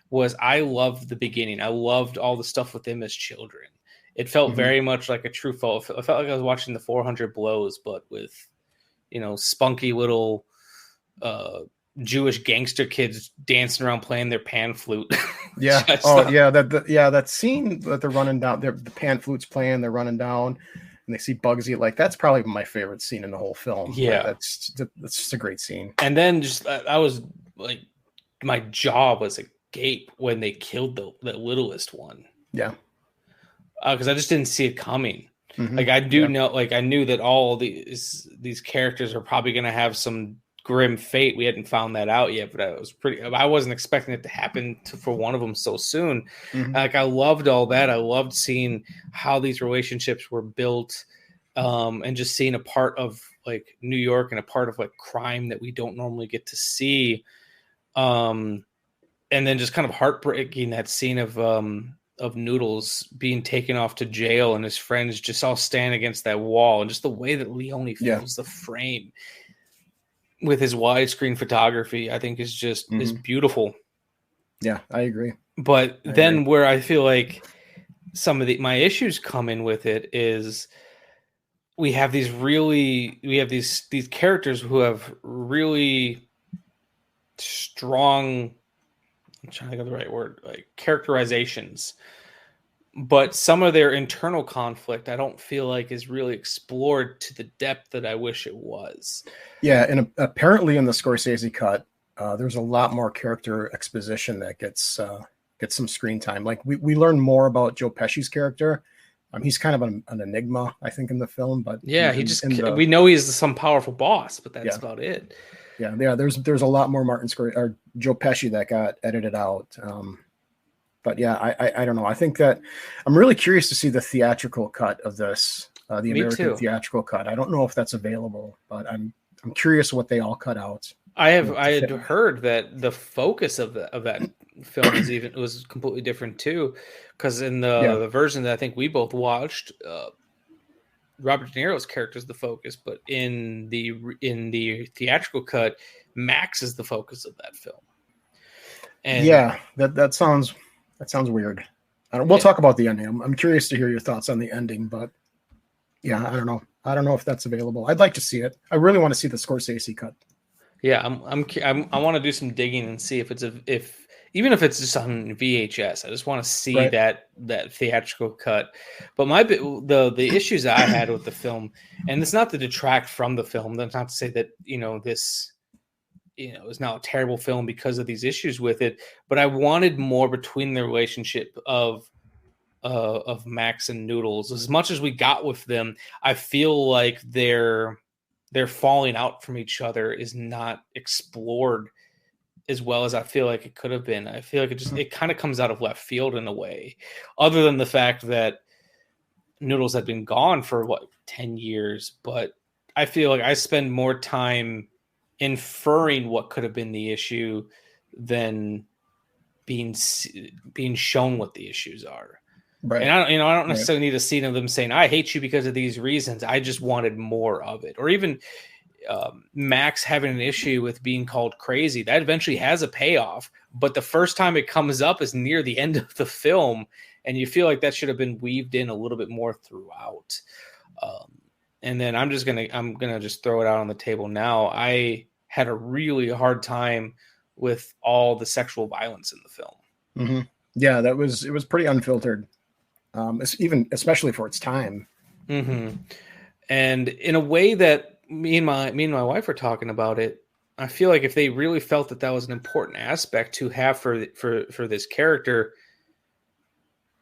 was I loved the beginning. I loved all the stuff with them as children. It felt very much like a true film. I felt like I was watching the 400 Blows, but with, spunky little Jewish gangster kids dancing around playing their pan flute.
Yeah. That scene that they're running down, the pan flute's playing, they're running down, and they see Bugsy. Like, that's probably my favorite scene in the whole film.
Yeah,
that's just a great scene.
And then just I was like, my jaw was agape when they killed the littlest one.
Yeah,
because I just didn't see it coming. Like I do know, like I knew that all these characters are probably going to have some grim fate. We hadn't found that out yet, but I wasn't expecting it to happen for one of them so soon. Like I loved all that. I loved seeing how these relationships were built, and just seeing a part of like New York and a part of like crime that we don't normally get to see. And then just kind of heartbreaking that scene of Noodles being taken off to jail and his friends just all stand against that wall, and just the way that Leone fills the frame with his widescreen photography, I think is just is beautiful.
Yeah, I agree.
But where I feel like some of my issues come in with it is we have these characters who have really strong, I'm trying to think of the right word, like characterizations, but some of their internal conflict I don't feel like is really explored to the depth that I wish it was.
Yeah, and apparently in the Scorsese cut, there's a lot more character exposition that gets some screen time. Like we learn more about Joe Pesci's character. He's kind of an enigma, I think, in the film. But
yeah, we know he's some powerful boss, but that's about it.
Yeah. There's a lot more Joe Pesci that got edited out. But yeah, I don't know. I think that I'm really curious to see the theatrical cut of this, the American theatrical cut. I don't know if that's available, but I'm curious what they all cut out.
I had heard that the focus of that film was completely different too, because in the version that I think we both watched, Robert De Niro's character is the focus, but in the theatrical cut, Max is the focus of that film. And
yeah, that sounds weird. We'll talk about the ending. I'm curious to hear your thoughts on the ending, but yeah, I don't know. I don't know if that's available. I'd like to see it. I really want to see the Scorsese cut.
Yeah, I want to do some digging and see if even if it's just on VHS. I just want to see that theatrical cut. But the issues that I had with the film, and it's not to detract from the film. That's not to say that this is now a terrible film because of these issues with it. But I wanted more between the relationship of of Max and Noodles. As much as we got with them, I feel like their falling out from each other is not explored as well as I feel like it could have been. I feel like it kind of comes out of left field in a way, other than the fact that Noodles had been gone for 10 years, but I feel like I spend more time inferring what could have been the issue than being shown what the issues are.
Right.
And I don't necessarily need a scene of them saying, I hate you because of these reasons. I just wanted more of it. Or even Max having an issue with being called crazy. That eventually has a payoff. But the first time it comes up is near the end of the film. And you feel like that should have been weaved in a little bit more throughout. And then I'm gonna just throw it out on the table now. I had a really hard time with all the sexual violence in the film.
Mm-hmm. Yeah, it was pretty unfiltered. Especially for its time.
Mm-hmm. And in a way that me and my wife were talking about it, I feel like if they really felt that was an important aspect to have for this character,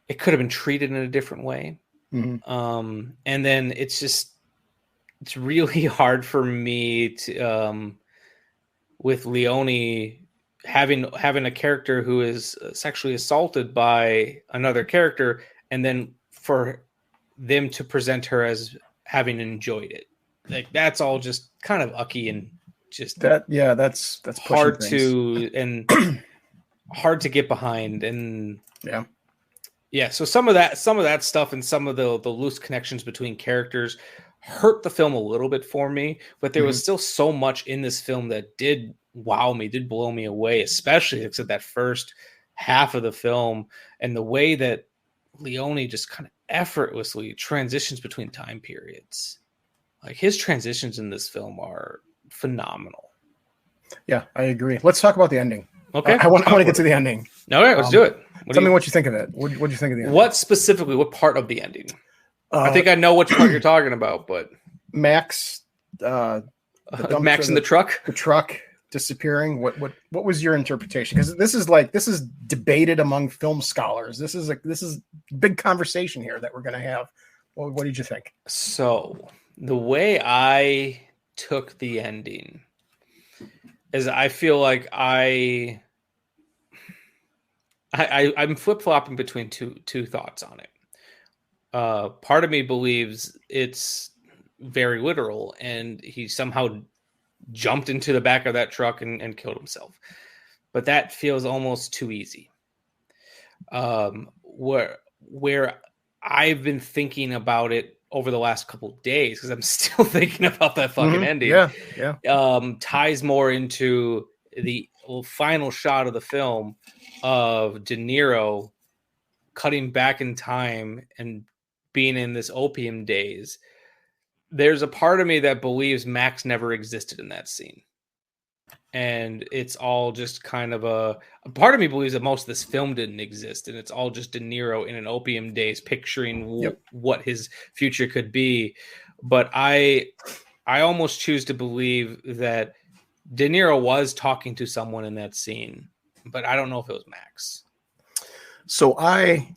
it could have been treated in a different way.
Mm-hmm.
And then it's really hard for me to with Leone having a character who is sexually assaulted by another character, and then for them to present her as having enjoyed it. Like that's all just kind of ucky and just
that's
hard to and hard to get behind. And yeah. So some of that stuff and some of the loose connections between characters hurt the film a little bit for me, but there was still so much in this film that did wow me, did blow me away, especially except that first half of the film and the way that Leone just kind of effortlessly transitions between time periods. Like his transitions in this film are phenomenal.
Yeah, I agree. Let's talk about the ending.
Okay.
I want to get to the ending.
All right, let's do it.
Tell me what you think of it. What do you think of the ending?
What specifically, what part of the ending? I think I know which part you're talking about, but
Max,
Max in the truck?
The truck disappearing. What was your interpretation? Because this is debated among film scholars. This is big conversation here that we're going to have. What did you think?
So the way I took the ending is I feel like I'm flip-flopping between two thoughts on it. Part of me believes it's very literal and he somehow jumped into the back of that truck and killed himself. But that feels almost too easy. Where I've been thinking about it over the last couple of days, because I'm still thinking about that fucking ending.
Yeah.
Ties more into the final shot of the film of De Niro cutting back in time and being in this opium days. There's a part of me that believes Max never existed in that scene. And it's all just kind of a part of me believes that most of this film didn't exist. And it's all just De Niro in an opium days picturing what his future could be. But I almost choose to believe that De Niro was talking to someone in that scene, but I don't know if it was Max.
So I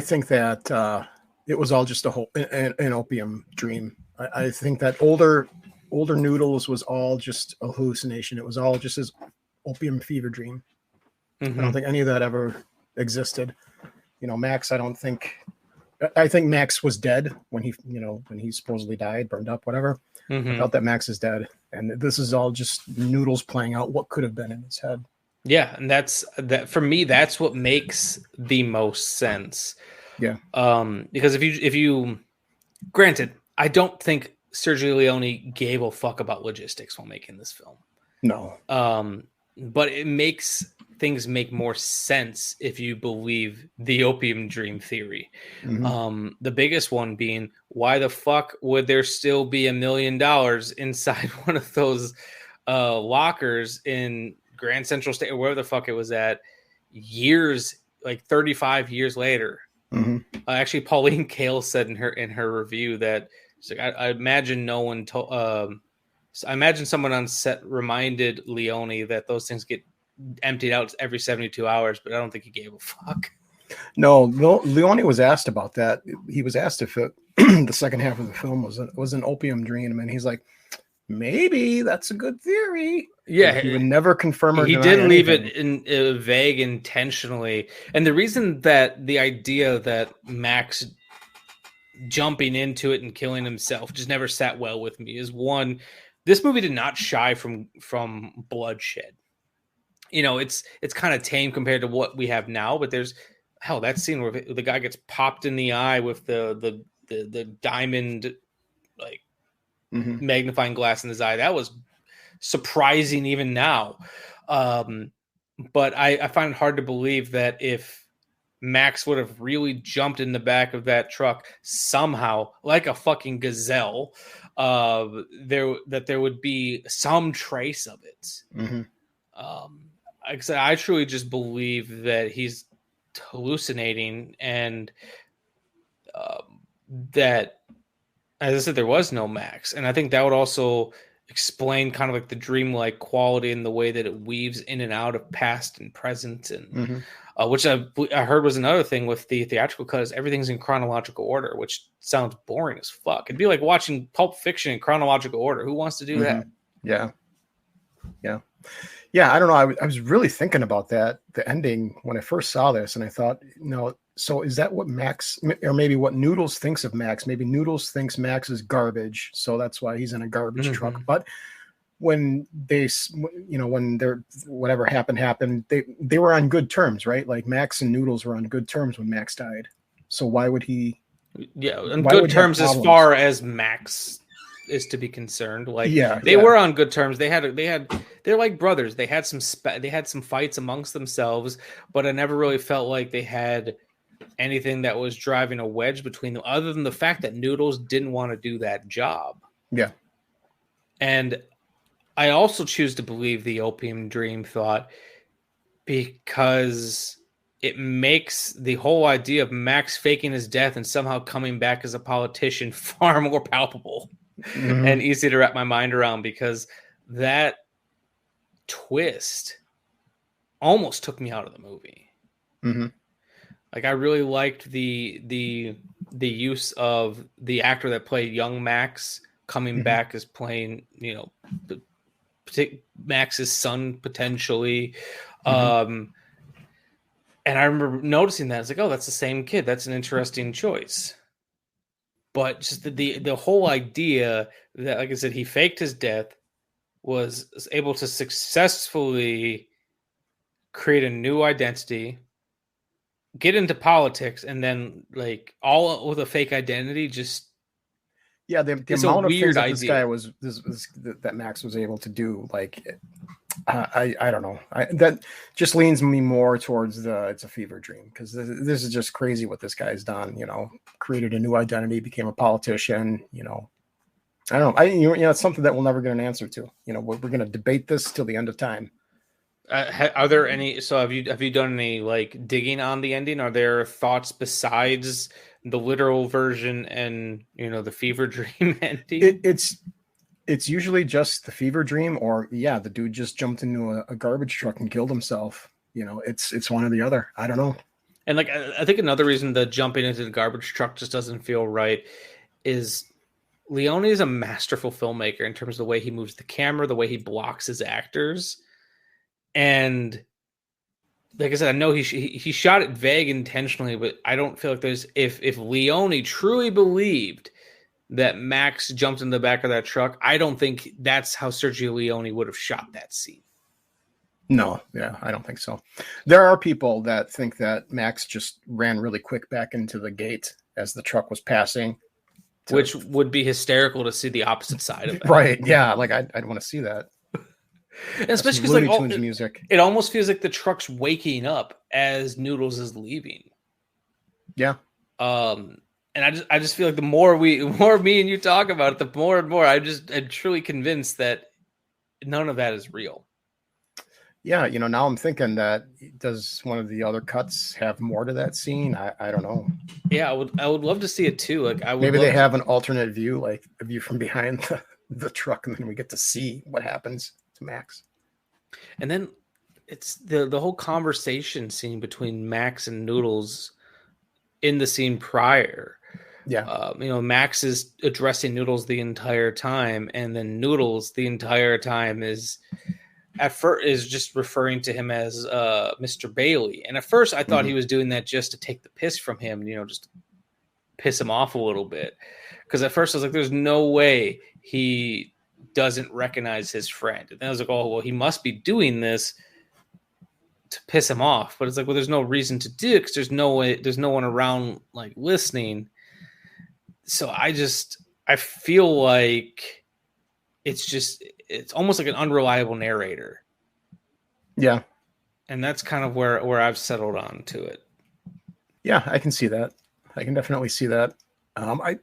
think that it was all just an opium dream. I think that older Noodles was all just a hallucination. It was all just his opium fever dream. Mm-hmm. I don't think any of that ever existed. Max, I think Max was dead when he supposedly died, burned up, whatever.
Mm-hmm.
I felt that Max is dead. And this is all just Noodles playing out what could have been in his head.
Yeah. And that's for me, that's what makes the most sense.
Yeah.
Because if you granted, I don't think Sergio Leone gave a fuck about logistics while making this film.
No.
But it makes things make more sense if you believe the opium dream theory. Mm-hmm. The biggest one being, why the fuck would there still be $1 million inside one of those lockers in Grand Central State or wherever the fuck it was at years, like 35 years later?
Mm-hmm.
Actually, Pauline Kael said in her review that she's like, I imagine no one told. I imagine someone on set reminded Leone that those things get emptied out every 72 hours, but I don't think he gave a fuck.
No, Leone was asked about that. He was asked if the second half of the film was an opium dream, and he's like, maybe that's a good theory.
Yeah,
he would never confirm or
he
deny
did leave
anything.
it vague intentionally, and the reason that the idea that Max jumping into it and killing himself just never sat well with me is one. This movie did not shy from bloodshed. It's kind of tame compared to what we have now, but there's that scene where the guy gets popped in the eye with the diamond magnifying glass in his eye. That was surprising even now. But I find it hard to believe that if Max would have really jumped in the back of that truck somehow, like a fucking gazelle, there would be some trace of it. Like I said, I truly just believe that he's hallucinating, and that, as I said, there was no Max. And I think that would also explain kind of like the dreamlike quality and the way that it weaves in and out of past and present, and which I heard was another thing with the theatrical cut, is everything's in chronological order, which sounds boring as fuck. It'd be like watching Pulp Fiction in chronological order. Who wants to do that?
Yeah, I don't know. I was really thinking about that, the ending, when I first saw this, and I thought, so is that what Max, or maybe what Noodles thinks of Max? Maybe Noodles thinks Max is garbage, so that's why he's in a garbage truck. But when when they're, whatever happened, they were on good terms, right? Like Max and Noodles were on good terms when Max died. So why would he? Yeah,
on good terms as far as Max is to be concerned. Like, they were on good terms. They're like brothers. They had some fights amongst themselves, but I never really felt like they had anything that was driving a wedge between them, other than the fact that Noodles didn't want to do that job.
Yeah.
And I also choose to believe the opium dream thought, because it makes the whole idea of Max faking his death and somehow coming back as a politician far more palpable and easy to wrap my mind around, because that twist almost took me out of the movie. Like, I really liked the use of the actor that played young Max coming back as playing, Max's son potentially. And I remember noticing that. It's like, oh, that's the same kid. That's an interesting choice. But just the whole idea that, like I said, he faked his death, was able to successfully create a new identity, get into politics, and then like all with a fake identity. Just
the amount of things that this guy was that Max was able to do, like, I don't know. That just leans me more towards it's a fever dream, because this is just crazy what this guy's done. Created a new identity, became a politician. I don't know. It's something that we'll never get an answer to. We're going to debate this till the end of time.
Are there any? So have you done any like digging on the ending? Are there thoughts besides the literal version and the fever dream ending?
It's usually just the fever dream, or the dude just jumped into a garbage truck and killed himself. It's one or the other. I don't know.
And like, I think another reason that jumping into the garbage truck just doesn't feel right is Leone is a masterful filmmaker in terms of the way he moves the camera, the way he blocks his actors. And like I said, I know he shot it vague intentionally, but I don't feel like there's, if Leone truly believed that Max jumped in the back of that truck, I don't think that's how Sergio Leone would have shot that scene.
No, I don't think so. There are people that think that Max just ran really quick back into the gate as the truck was passing.
Which would be hysterical to see the opposite side of it.
Right, yeah, like I'd want to see that.
And especially because music. It almost feels like the truck's waking up as Noodles is leaving.
Yeah.
And I just feel like the more me and you talk about it, the more and more I'm truly convinced that none of that is real.
Yeah, now I'm thinking that, does one of the other cuts have more to that scene? I don't know.
Yeah, I would love to see it too. Like,
maybe they have an alternate view, like a view from behind the truck, and then we get to see what happens to Max.
And then it's the whole conversation scene between Max and Noodles in the scene prior.
Yeah.
Max is addressing Noodles the entire time, and then Noodles the entire time is just referring to him as Mr. Bailey. And at first I thought he was doing that just to take the piss from him, just piss him off a little bit. Because at first I was like, there's no way he doesn't recognize his friend. And then I was like, oh, well, he must be doing this to piss him off. But it's like, well, there's no reason to do it because there's no one around like listening. So I feel like it's almost like an unreliable narrator.
Yeah.
And that's kind of where I've settled on to it.
Yeah, I can see that. I can definitely see that. I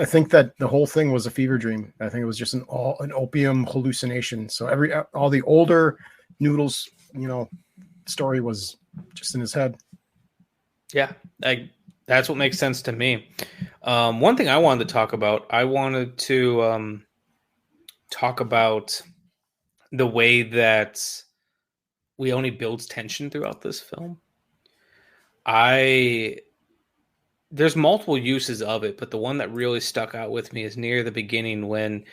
think that the whole thing was a fever dream. I think it was just an opium hallucination. So all the older Noodles, story was just in his head.
Yeah, that's what makes sense to me. One thing I wanted to talk about, talk about the way that Leone builds tension throughout this film. There's multiple uses of it, but the one that really stuck out with me is near the beginning when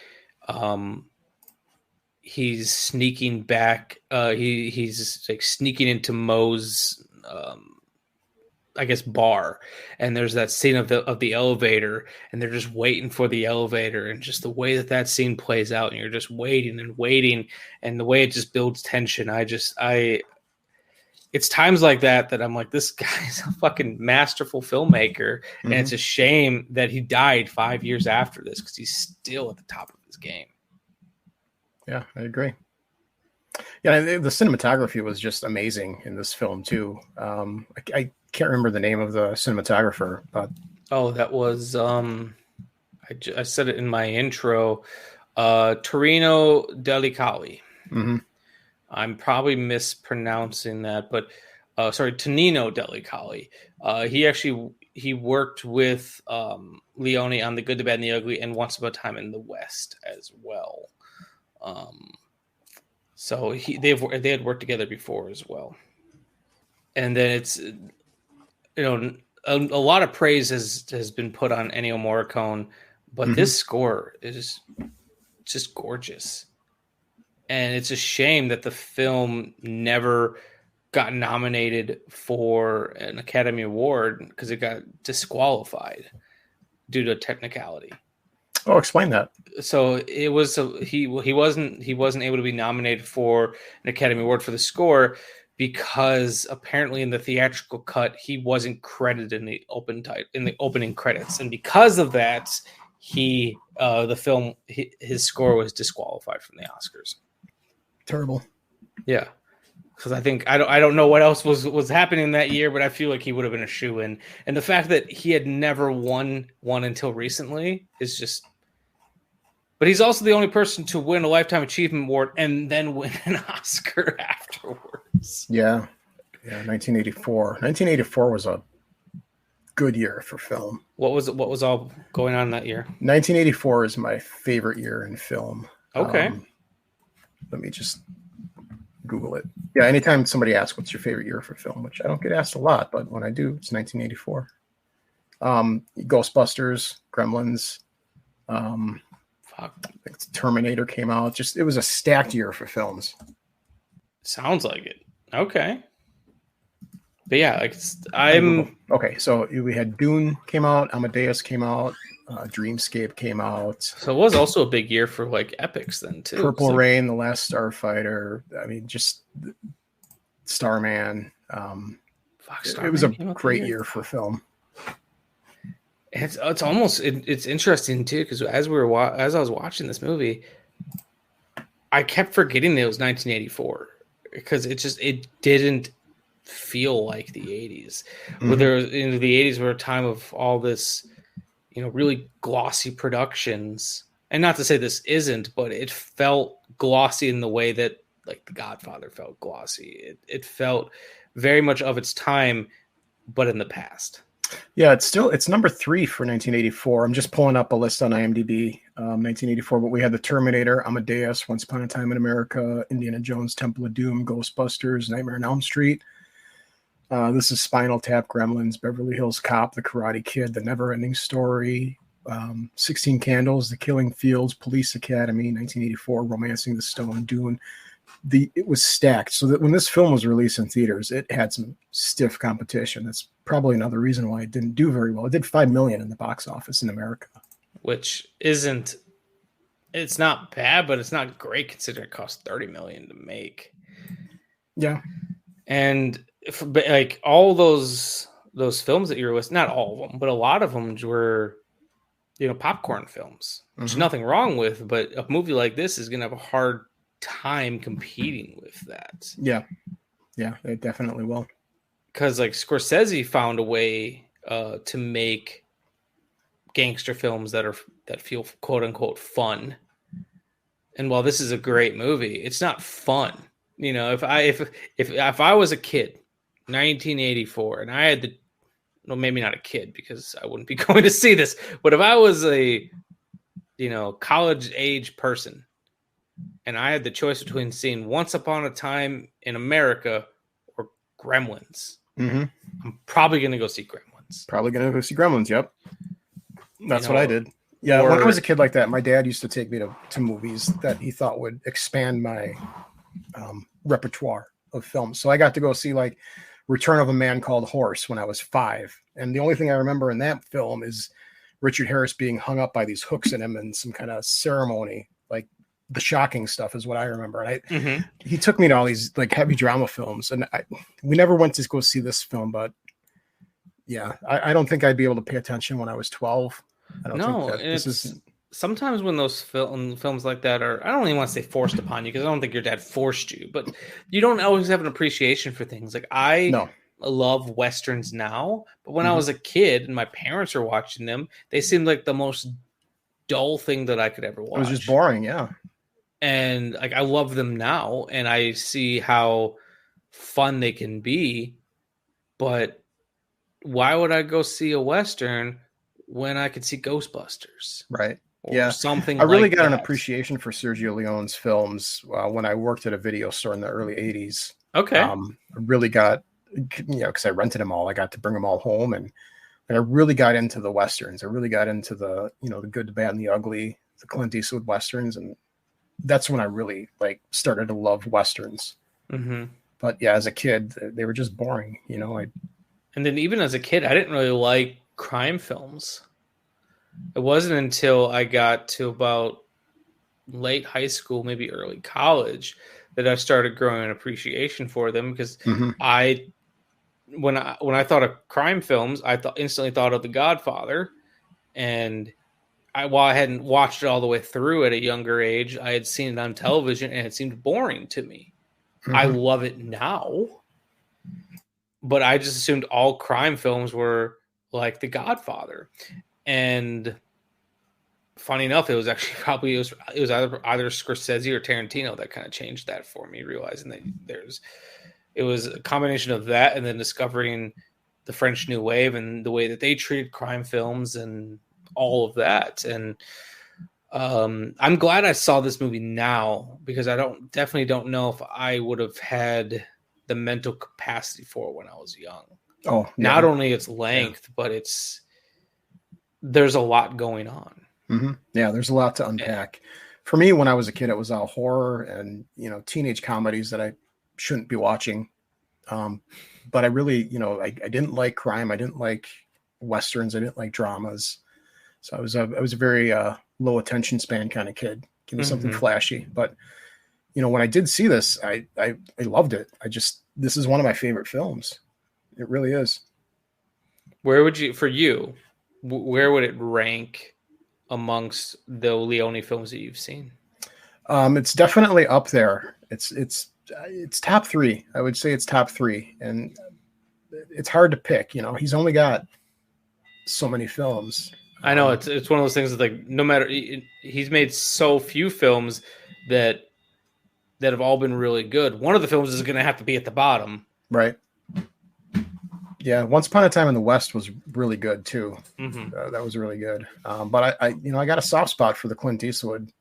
he's sneaking back. He's like sneaking into Moe's, bar, and there's that scene of the elevator, and they're just waiting for the elevator, and just the way that scene plays out, and you're just waiting and waiting, and the way it just builds tension. It's times like that I'm like, this guy's a fucking masterful filmmaker, and it's a shame that he died 5 years after this because he's still at the top of his game.
Yeah, I agree. Yeah, the cinematography was just amazing in this film too. I can't remember the name of the cinematographer, but
that was I said it in my intro, Torino Delicali.
Mm-hmm.
I'm probably mispronouncing that, but Tonino Delicali. He worked with Leone on The Good, the Bad, and the Ugly, and Once Upon a Time in the West as well. So they had worked together before as well. And then it's a lot of praise has been put on Ennio Morricone, but this score is just gorgeous. And it's a shame that the film never got nominated for an Academy Award because it got disqualified due to technicality.
Oh, explain that.
So it was he wasn't able to be nominated for an Academy Award for the score because apparently in the theatrical cut he wasn't credited in the opening credits, and because of that, his score was disqualified from the Oscars.
Terrible.
Yeah, because I think I don't know what else was happening that year, but I feel like he would have been a shoo-in. And the fact that he had never won one until recently is just. But he's also the only person to win a Lifetime Achievement Award and then win an Oscar afterwards.
Yeah, 1984. 1984 was a good year for film.
What was all going on that year?
1984 is my favorite year in film.
Okay.
Let me just Google it. Yeah, anytime somebody asks what's your favorite year for film, which I don't get asked a lot, but when I do, it's 1984. Ghostbusters, Gremlins, I think Terminator came out. It was a stacked year for films.
Sounds like it. Okay. But yeah,
okay. So we had Dune came out, Amadeus came out, Dreamscape came out.
So it was also a big year for like epics then too.
Purple Rain, The Last Starfighter. I mean, just Starman. It was a great year for film.
It's interesting too because as I was watching this movie, I kept forgetting that it was 1984 because it didn't feel like the 80s. Where the 80s were a time of all this, really glossy productions. And not to say this isn't, but it felt glossy in the way that like The Godfather felt glossy. It felt very much of its time, but in the past.
Yeah, it's number 3 for 1984. I'm just pulling up a list on IMDb. 1984, but we had The Terminator, Amadeus, Once Upon a Time in America, Indiana Jones, Temple of Doom, Ghostbusters, Nightmare on Elm Street. This is Spinal Tap, Gremlins, Beverly Hills Cop, The Karate Kid, The Never-Ending Story, 16 Candles, The Killing Fields, Police Academy, 1984, Romancing the Stone, Dune. It was stacked, so that when this film was released in theaters, it had some stiff competition. That's probably another reason why it didn't do very well. It did $5 million in the box office in America,
which isn't. It's not bad, but it's not great considering it cost $30 million to make.
Yeah,
and like all those films that you're listing, not all of them, but a lot of them were, popcorn films. Which is nothing wrong with, but a movie like this is going to have a hard time competing with that.
Yeah, it definitely will.
Because like Scorsese found a way to make gangster films that feel quote unquote fun. And while this is a great movie, it's not fun. If I was a kid, 1984, and I had maybe not a kid because I wouldn't be going to see this, but if I was a college age person and I had the choice between seeing Once Upon a Time in America or Gremlins, I'm probably going to go see Gremlins.
Yep. That's what I did. Yeah, when I was a kid like that, my dad used to take me to movies that he thought would expand my repertoire of films. So I got to go see like Return of a Man Called Horse when I was 5. And the only thing I remember in that film is Richard Harris being hung up by these hooks in him in some kind of ceremony. Like the shocking stuff is what I remember. And he took me to all these like heavy drama films, and we never went to go see this film, but yeah, I don't think I'd be able to pay attention when I was 12. I don't think that this is.
Sometimes when those films like that are, I don't even want to say forced upon you because I don't think your dad forced you, but you don't always have an appreciation for things. Like I love Westerns now, but when I was a kid and my parents were watching them, they seemed like the most dull thing that I could ever watch.
It was just boring, yeah.
And like I love them now, and I see how fun they can be, but why would I go see a Western when I could see Ghostbusters?
Right.
Or something
I really
like
got
that.
an appreciation for Sergio Leone's films when I worked at a video store in the early 80s.
Okay.
I really got, because I rented them all. I got to bring them all home, and I really got into the Westerns. I really got into the, the good, the bad, and the ugly, the Clint Eastwood Westerns. And that's when I really started to love Westerns. But yeah, as a kid, they were just boring,
And then even as a kid, I didn't really like crime films. It wasn't until I got to about late high school, maybe early college, that I started growing an appreciation for them. Because when I thought of crime films, I instantly thought of The Godfather. And while I hadn't watched it all the way through at a younger age, I had seen it on television and it seemed boring to me. I love it now, but I just assumed all crime films were like The Godfather. And funny enough, it was actually probably it was either Scorsese or Tarantino that kind of changed that for me, realizing that it was a combination of that and then discovering the French New Wave and the way that they treated crime films and all of that. And I'm glad I saw this movie now, because I definitely don't know if I would have had the mental capacity for it when I was young.
Oh, yeah.
Not only its length, but there's a lot going on.
Yeah, there's a lot to unpack. For me, when I was a kid, it was all horror and teenage comedies that I shouldn't be watching. But I really, I didn't like crime. I didn't like Westerns. I didn't like dramas. So I was a very low attention span kind of kid. Give me something flashy. But when I did see this, I loved it. This is one of my favorite films. It really is.
Where would it rank amongst the Leone films that you've seen?
It's definitely up there. It's top 3. I would say it's top 3, and it's hard to pick. He's only got so many films.
I know it's one of those things that no matter, he's made so few films that have all been really good. One of the films is going to have to be at the bottom,
right? Yeah, Once Upon a Time in the West was really good too.
Mm-hmm.
That was really good. But I got a soft spot for the Clint Eastwood.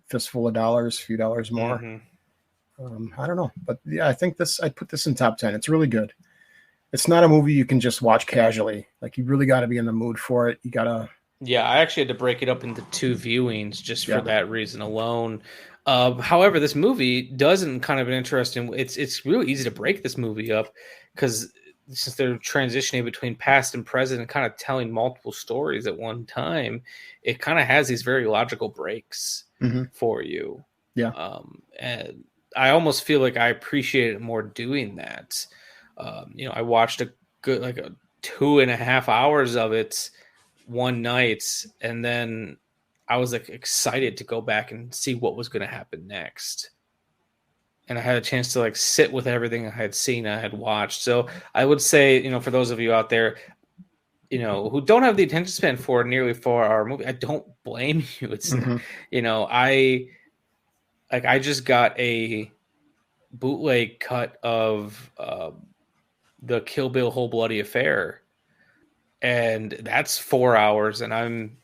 Fistful of dollars, few dollars more. I don't know, but yeah, I think I'd put this in top 10. It's really good. It's not a movie you can just watch casually. Like, you really got to be in the mood for it. You gotta.
Yeah, I actually had to break it up into 2 viewings just for that reason alone. However, this movie doesn't kind of an interesting. It's really easy to break this movie up because since they're transitioning between past and present and kind of telling multiple stories at one time, it kind of has these very logical breaks for you.
Yeah.
And I almost feel like I appreciate it more doing that. I watched a good 2.5 hours of it one night, and then I was excited to go back and see what was going to happen next. And I had a chance to sit with everything I had seen, I had watched. So I would say, for those of you out there, who don't have the attention span for a nearly 4-hour movie, I don't blame you. It's, I just got a bootleg cut of the Kill Bill Whole Bloody Affair, and that's 4 hours, and I'm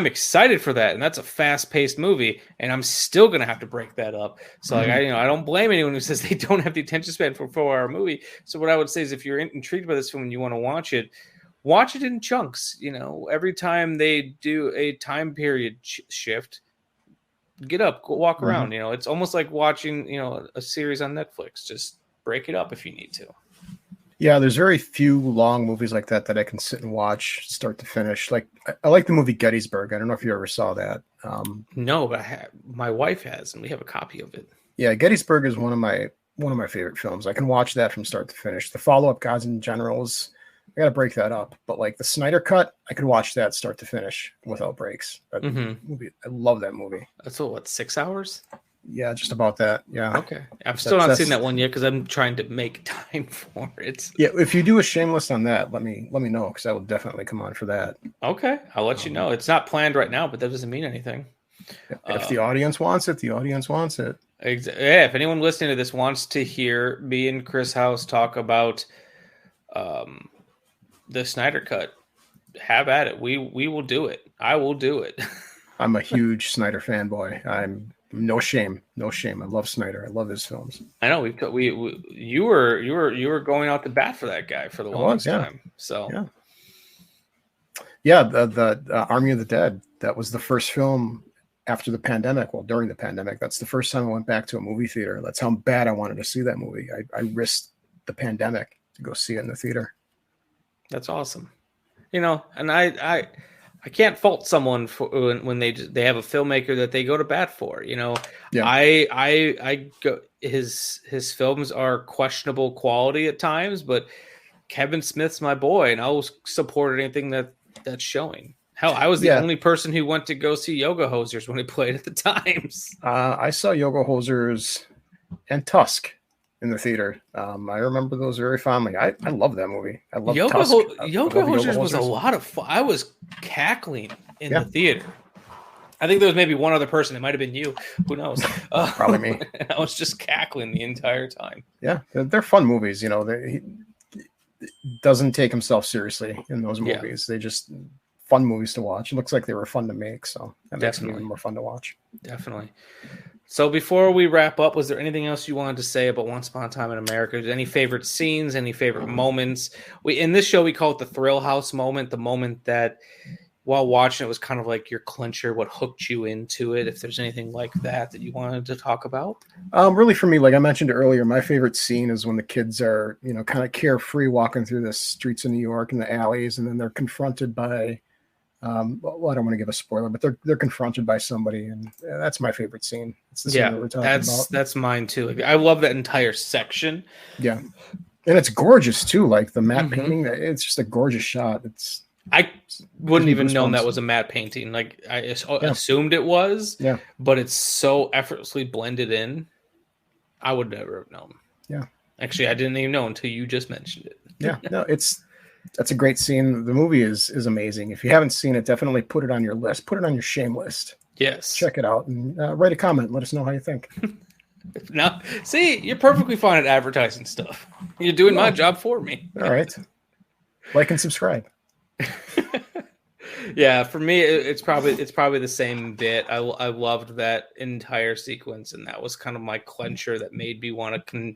excited for that, and that's a fast-paced movie, and I'm still gonna have to break that up. So I don't blame anyone who says they don't have the attention span for a 4-hour movie. So what I would say is, if you're intrigued by this film and you want to watch it in chunks. Every time they do a time period shift, get up, go walk around. It's almost like watching a series on Netflix. Just break it up if you need to.
Yeah, there's very few long movies like that I can sit and watch start to finish. Like, I like the movie Gettysburg. I don't know if you ever saw that.
No, but my wife has, and we have a copy of it.
Yeah, Gettysburg is one of my favorite films. I can watch that from start to finish. The follow-up, Gods and Generals, I got to break that up. But the Snyder Cut, I could watch that start to finish without breaks. That movie, I love that movie.
That's 6 hours?
Yeah, just about that. Yeah.
Okay. I've still not seen that one yet because I'm trying to make time for it.
Yeah, if you do a shameless on that, let me know, because I will definitely come on for that.
Okay, I'll let you know. It's not planned right now, but that doesn't mean anything.
If the audience wants it, the audience wants it.
Yeah, if anyone listening to this wants to hear me and Chris House talk about the Snyder Cut, have at it. We will do it. I will do it.
I'm a huge Snyder fanboy. I'm no shame. I love Snyder. I love his films.
I know you were going out to bat for that guy for the longest time. So
the Army of the Dead. That was the first film after the pandemic. Well, during the pandemic, that's the first time I went back to a movie theater. That's how bad I wanted to see that movie. I risked the pandemic to go see it in the theater.
That's awesome. And I can't fault someone for when they have a filmmaker that they go to bat for. I go. His films are questionable quality at times, but Kevin Smith's my boy, and I'll support anything that's showing. Hell, I was the only person who went to go see Yoga Hosers when he played at the Times.
I saw Yoga Hosers and Tusk in the theater. I remember those very fondly. I love that movie. I love
Yoga
Tusk.
Yoga Hosers was a lot of fun. I was cackling in the theater. I think there was maybe one other person. It might have been you. Who knows?
Probably me.
I was just cackling the entire time.
Yeah, they're fun movies. He doesn't take himself seriously in those movies. They just fun movies to watch. It looks like they were fun to make, so that makes them even more fun to watch.
Definitely. So before we wrap up, was there anything else you wanted to say about Once Upon a Time in America? Any favorite scenes, any favorite moments? In this show, we call it the Thrill House moment, the moment that while watching it was kind of like your clincher, what hooked you into it. If there's anything like that you wanted to talk about.
Really for me, like I mentioned earlier, my favorite scene is when the kids are, kind of carefree walking through the streets of New York and the alleys, and then they're confronted by I don't want to give a spoiler, but they're confronted by somebody, and that's my favorite scene. It's the scene that we're talking about.
That's mine too. I love that entire section.
Yeah, and it's gorgeous too. Like the matte painting, it's just a gorgeous shot.
I wouldn't even known that was a matte painting. Like I assumed it was.
Yeah,
but it's so effortlessly blended in. I would never have known.
Yeah,
actually, I didn't even know until you just mentioned it.
Yeah, no, that's a great scene. The movie is amazing. If you haven't seen it, definitely put it on your list. Put it on your shame list.
Yes.
Check it out and write a comment. Let us know how you think.
Now, see, you're perfectly fine at advertising stuff. You're doing my job for me.
All right. Like and subscribe.
Yeah, for me, it's probably the same bit. I loved that entire sequence, and that was kind of my clencher that made me want to.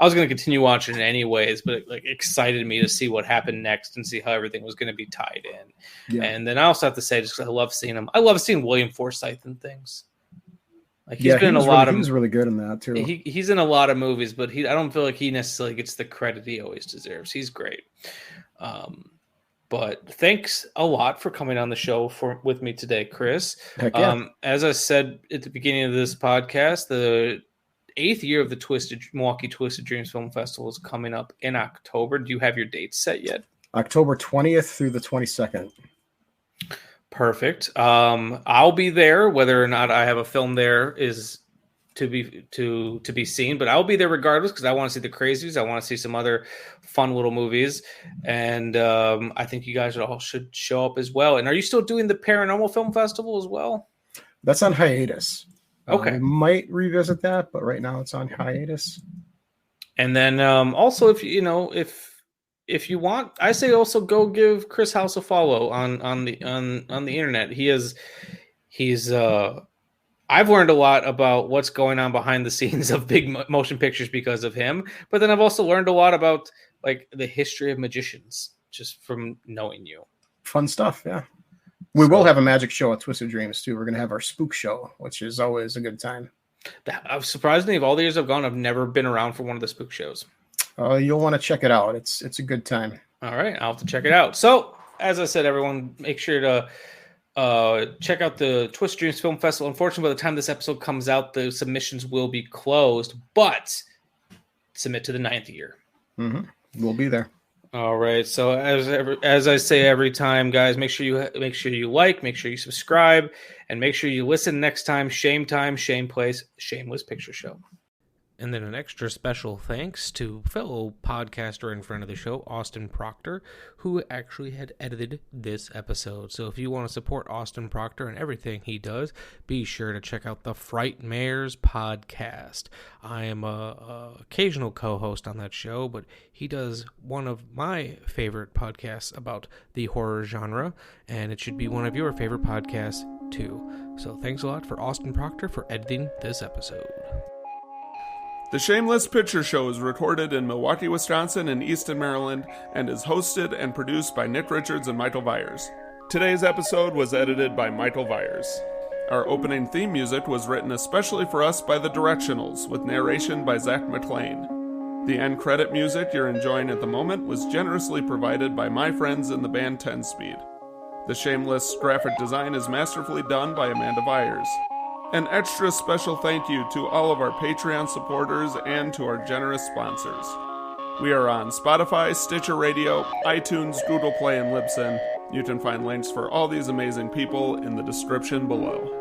I was going to continue watching it anyways, but it excited me to see what happened next and see how everything was going to be tied in. Yeah. And then I also have to say, just I love seeing him. I love seeing William Forsythe in things. Like he's been in a lot of.
He was really good in that too.
He's in a lot of movies, but I don't feel like he necessarily gets the credit he always deserves. He's great. But thanks a lot for coming on the show with me today, Chris.
Heck yeah.
As I said at the beginning of this podcast, the 8th year of the Milwaukee Twisted Dreams Film Festival is coming up in October. Do you have your dates set yet?
October 20th through the 22nd.
Perfect. I'll be there. Whether or not I have a film there is to be seen, but I'll be there regardless because I want to see the crazies. I want to see some other fun little movies, and I think you guys all should show up as well. And are you still doing the Paranormal Film Festival as well?
That's on hiatus.
Okay,
we might revisit that, but right now it's on hiatus. And
then also, if you want, I say also go give Chris House a follow on the internet. He's I've learned a lot about what's going on behind the scenes of big motion pictures because of him. But then I've also learned a lot about like the history of magicians just from knowing you.
Fun stuff. Yeah. We will have a magic show at Twisted Dreams too. We're going to have our spook show, which is always a good time.
Surprisingly, of all the years I've gone, I've never been around for one of the spook shows.
You'll want to check it out. It's a good time.
All right. I'll have to check it out. So as I said, everyone, make sure to check out the Twisted Dreams Film Festival. Unfortunately, by the time this episode comes out, the submissions will be closed, but submit to the 9th year.
Mm-hmm. We'll be there.
All right. So as I say every time, guys, make sure you like, make sure you subscribe, and make sure you listen next time. Shame Time, Shame Place, Shameless Picture Show. And then an extra special thanks to fellow podcaster and friend of the show, Austin Proctor, who actually had edited this episode. So if you want to support Austin Proctor and everything he does, be sure to check out the Frightmares podcast. I am a occasional co-host on that show, but he does one of my favorite podcasts about the horror genre, and it should be one of your favorite podcasts too. So thanks a lot for Austin Proctor for editing this episode.
The Shameless Picture Show is recorded in Milwaukee, Wisconsin and Easton, Maryland, and is hosted and produced by Nick Richards and Michael Viers. Today's episode was edited by Michael Viers. Our opening theme music was written especially for us by The Directionals, with narration by Zach McClain. The end credit music you're enjoying at the moment was generously provided by my friends in the band 10 Speed. The Shameless graphic design is masterfully done by Amanda Viers. An extra special thank you to all of our Patreon supporters and to our generous sponsors. We are on Spotify, Stitcher Radio, iTunes, Google Play, and Libsyn. You can find links for all these amazing people in the description below.